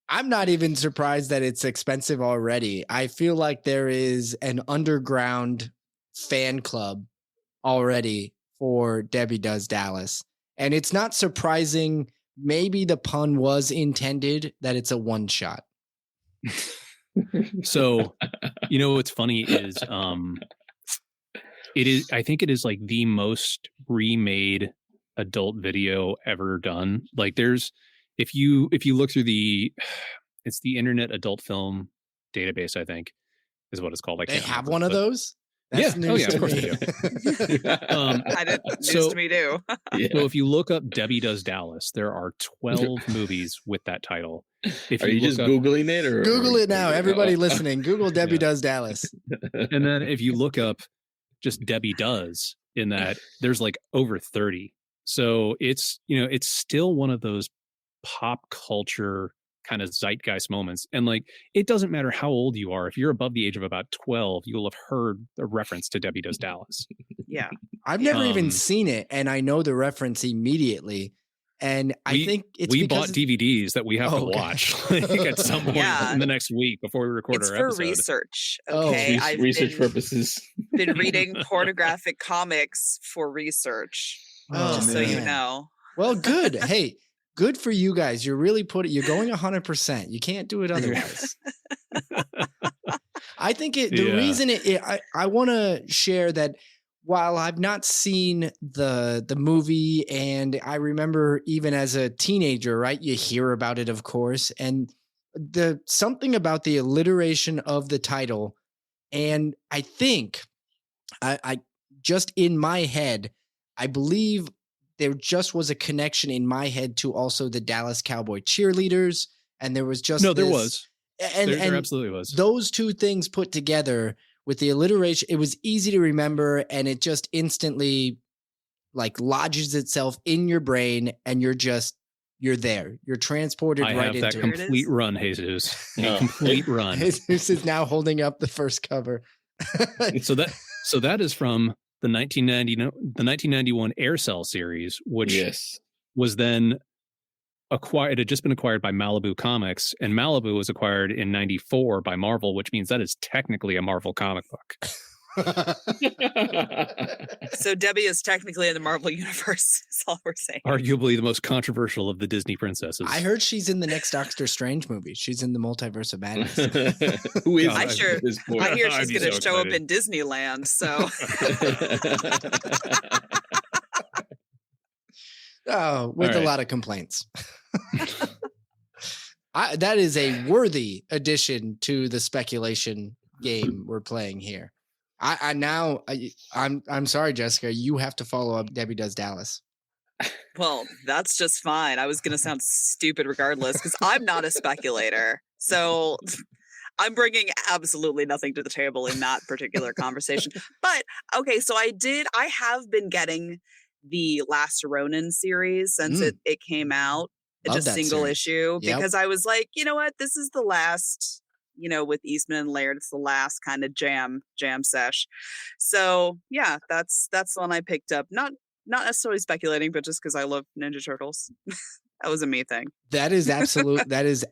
S1: I'm not even surprised that it's expensive already. I feel like there is an underground fan club already for Debbie Does Dallas. And it's not surprising. Maybe the pun was intended that it's a one shot.
S7: So, what's funny is I think it is like the most remade adult video ever done. Like, if you look through It's the Internet Adult Film Database, I think, is what it's called.
S1: They have one of those?
S7: That's
S1: news
S7: oh yeah,
S1: to
S7: of course
S1: me.
S7: they do.
S10: I didn't. News to me too.
S7: So if you look up Debbie Does Dallas, there are 12 movies with that title. If
S9: Are you just Googling it? Or
S1: Google it now. Everybody listening, Google Debbie Does Dallas.
S7: And then if you look up just Debbie Does in that, there's like over 30. So it's, it's still one of those pop culture kind of zeitgeist moments. And like, it doesn't matter how old you are. If you're above the age of about 12, you'll have heard a reference to Debbie Does Dallas.
S10: Yeah.
S1: I've never even seen it, and I know the reference immediately. And I think it's
S7: we bought DVDs that we have to watch at some point in the next week before we record our episode.
S10: It's for research. Okay. I've
S9: research purposes.
S10: Been reading pornographic comics for research. Just so you know.
S1: Well, good. Hey, good for you guys. You're really you're going 100%. You can't do it otherwise. I think the reason I want to share that while I've not seen the movie, and I remember even as a teenager, right, you hear about it, of course, and something about the alliteration of the title, and I think I just in my head, I believe there just was a connection in my head to also the Dallas Cowboy cheerleaders. And there was just
S7: there was.
S1: And
S7: there absolutely was.
S1: Those two things put together with the alliteration, it was easy to remember, and it just instantly like lodges itself in your brain, and you're there. You're transported right into it.
S7: I have that complete run, Jesus. Complete run.
S1: Jesus is now holding up the first cover.
S7: So that is from the 1991 Air Cell series, which was then acquired. It had just been acquired by Malibu Comics, and Malibu was acquired in 94 by Marvel, which means that is technically a Marvel comic book.
S10: So Debbie is technically in the Marvel universe, is all we're saying.
S7: Arguably the most controversial of the Disney princesses.
S1: I heard she's in the next Doctor Strange movie. She's in the Multiverse of Madness.
S9: Who is
S10: I hear she's going to show up in Disneyland, so.
S1: With a lot of complaints. That is a worthy addition to the speculation game we're playing here. I'm sorry, Jessica. You have to follow up Debbie Does Dallas.
S10: Well, that's just fine. I was going to sound stupid regardless because I'm not a speculator. So I'm bringing absolutely nothing to the table in that particular conversation. But okay, so I have been getting the Last Ronin series since it came out, just single issue, because I was like, you know what, this is the last, with Eastman and Laird, it's the last kind of jam sesh. So yeah, that's the one I picked up. Not necessarily speculating, but just because I love Ninja Turtles. That was a me thing. That is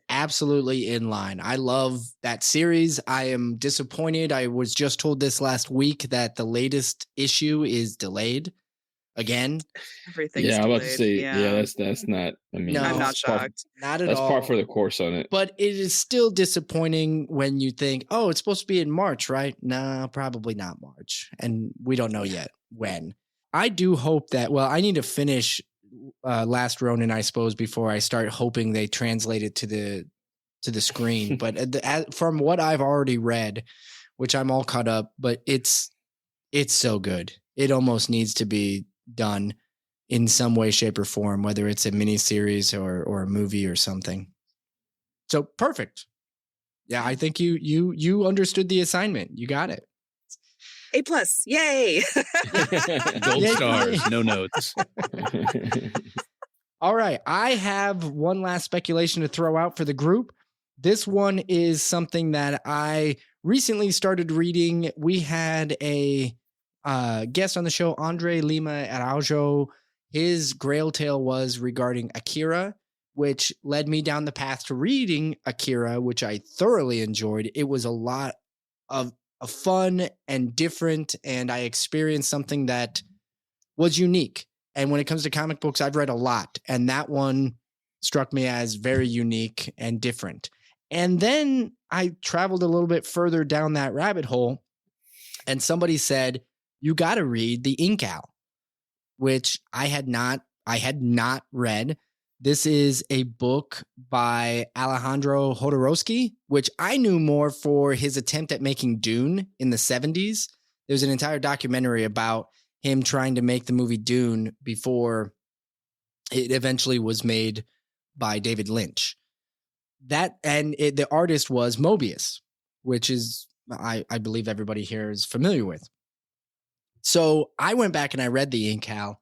S1: absolutely in line. I love that series. I am disappointed. I was just told this last week that the latest issue is delayed again.
S10: Everything's
S9: I'm
S10: delayed.
S9: about to say, that's not. I mean,
S10: no, I'm not shocked.
S1: Not at all.
S9: That's par for the course on it.
S1: But it is still disappointing when you think, oh, it's supposed to be in March, right? No, probably not March, and we don't know yet when. I do hope that. Well, I need to finish Last Ronin, I suppose, before I start hoping they translate it to the screen. But from what I've already read, which I'm all caught up, but it's so good. It almost needs to be done in some way, shape, or form, whether it's a miniseries or a movie or something. So perfect. Yeah, I think you understood the assignment. You got it.
S10: A+, yay!
S7: Gold stars, no notes.
S1: All right, I have one last speculation to throw out for the group. This one is something that I recently started reading. We had a guest on the show, Andre Lima Araujo. His Grail tale was regarding Akira, which led me down the path to reading Akira, which I thoroughly enjoyed. It was a lot of fun and different, and I experienced something that was unique. And when it comes to comic books, I've read a lot, and that one struck me as very unique and different. And then I traveled a little bit further down that rabbit hole, and somebody said, you got to read The Ink Owl, which I had not read. This is a book by Alejandro Jodorowsky, which I knew more for his attempt at making Dune in the 70s. There's an entire documentary about him trying to make the movie Dune before it eventually was made by David Lynch. The artist was Mobius, which is, I believe everybody here is familiar with. So I went back and I read the Incal,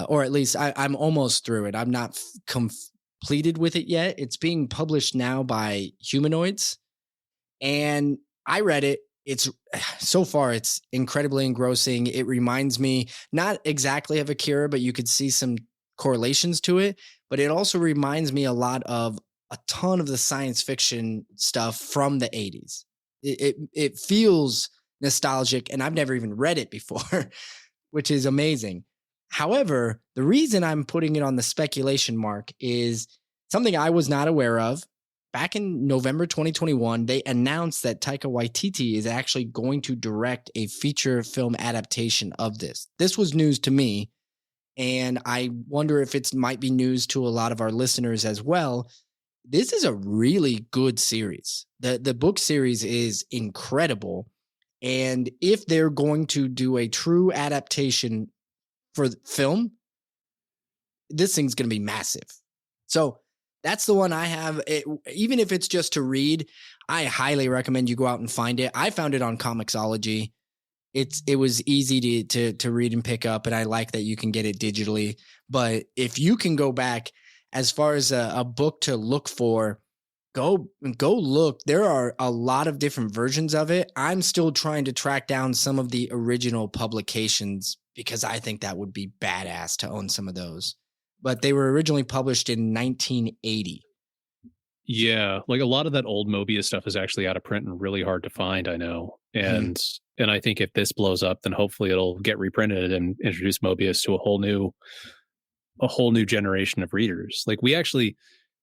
S1: or at least I'm almost through it. I'm not completed with it yet. It's being published now by Humanoids, and I read it. So far, it's incredibly engrossing. It reminds me not exactly of Akira, but you could see some correlations to it. But it also reminds me a lot of a ton of the science fiction stuff from the 80s. It feels nostalgic, and I've never even read it before, which is amazing. However, the reason I'm putting it on the speculation mark is something I was not aware of. Back in November 2021, they announced that Taika Waititi is actually going to direct a feature film adaptation of this. This was news to me, and I wonder if it might be news to a lot of our listeners as well. This is a really good series. The book series is incredible. And if they're going to do a true adaptation for film, this thing's going to be massive. So that's the one I have. Even if it's just to read, I highly recommend you go out and find it. I found it on Comixology. It was easy to read and pick up, and I like that you can get it digitally. But if you can go back as far as a book to look for, go look. There are a lot of different versions of it. I'm still trying to track down some of the original publications because I think that would be badass to own some of those. But they were originally published in 1980.
S7: Yeah, like a lot of that old Mobius stuff is actually out of print and really hard to find, I know. And I think if this blows up, then hopefully it'll get reprinted and introduce Mobius to a whole new generation of readers. Like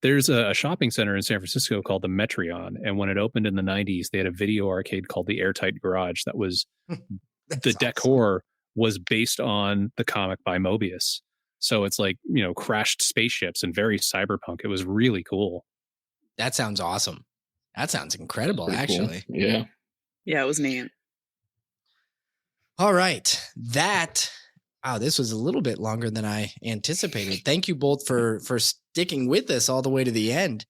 S7: there's a shopping center in San Francisco called the Metreon, and when it opened in the 90s, they had a video arcade called the Airtight Garage that was the decor was based on the comic by Mobius. So it's like, crashed spaceships and very cyberpunk. It was really cool.
S1: That sounds awesome. That sounds incredible, actually.
S9: Cool. Yeah.
S10: Yeah, it was neat.
S1: All right. This was a little bit longer than I anticipated. Thank you both for sticking with us all the way to the end.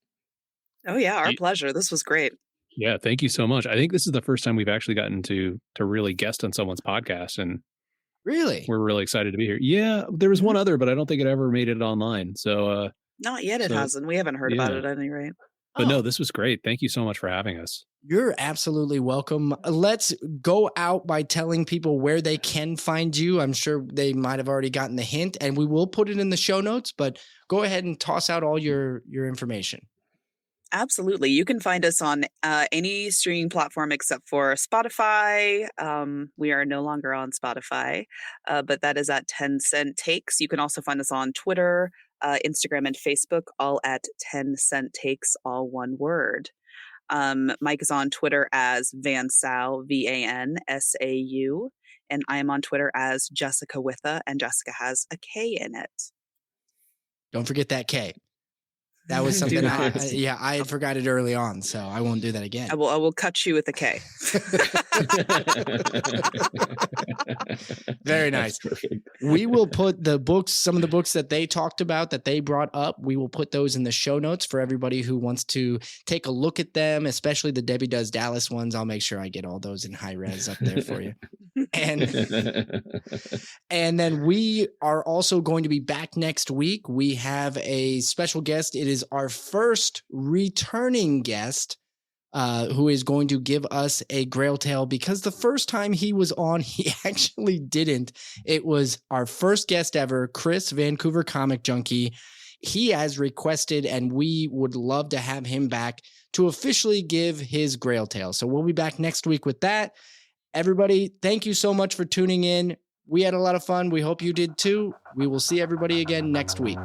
S10: Oh yeah, our pleasure. This was great.
S7: Yeah, thank you so much. I think this is the first time we've actually gotten to really guest on someone's podcast, and
S1: really,
S7: we're really excited to be here. Yeah, there was one other, but I don't think it ever made it online. So
S10: not yet. It hasn't. We haven't heard about it at any rate.
S7: But no, this was great. Thank you so much for having us.
S1: You're absolutely welcome. Let's go out by telling people where they can find you. I'm sure they might have already gotten the hint, and we will put it in the show notes, but go ahead and toss out all your information.
S10: Absolutely. You can find us on any streaming platform except for Spotify. We are no longer on Spotify, but that is at 10 Cent Takes. You can also find us on Twitter, Instagram, and Facebook, all at 10 Cent Takes, all one word. Mike is on Twitter as Vansau, Vansau, and I am on Twitter as Jessica Witha, and Jessica has a K in it.
S1: Don't forget that K. That was something I had forgot it early on, so I won't do that again.
S10: I will cut you with a K.
S1: Very nice. We will put some of the books that they talked about, that they brought up, we will put those in the show notes for everybody who wants to take a look at them, especially the Debbie Does Dallas ones. I'll make sure I get all those in high res up there for you. And then we are also going to be back next week. We have a special guest. It is our first returning guest who is going to give us a Grail tale, because the first time he was on, he actually didn't. It was our first guest ever, Chris, Vancouver Comic Junkie. He has requested, and we would love to have him back to officially give his Grail tale. So we'll be back next week with that. Everybody, thank you so much for tuning in. We had a lot of fun. We hope you did too. We will see everybody again next week.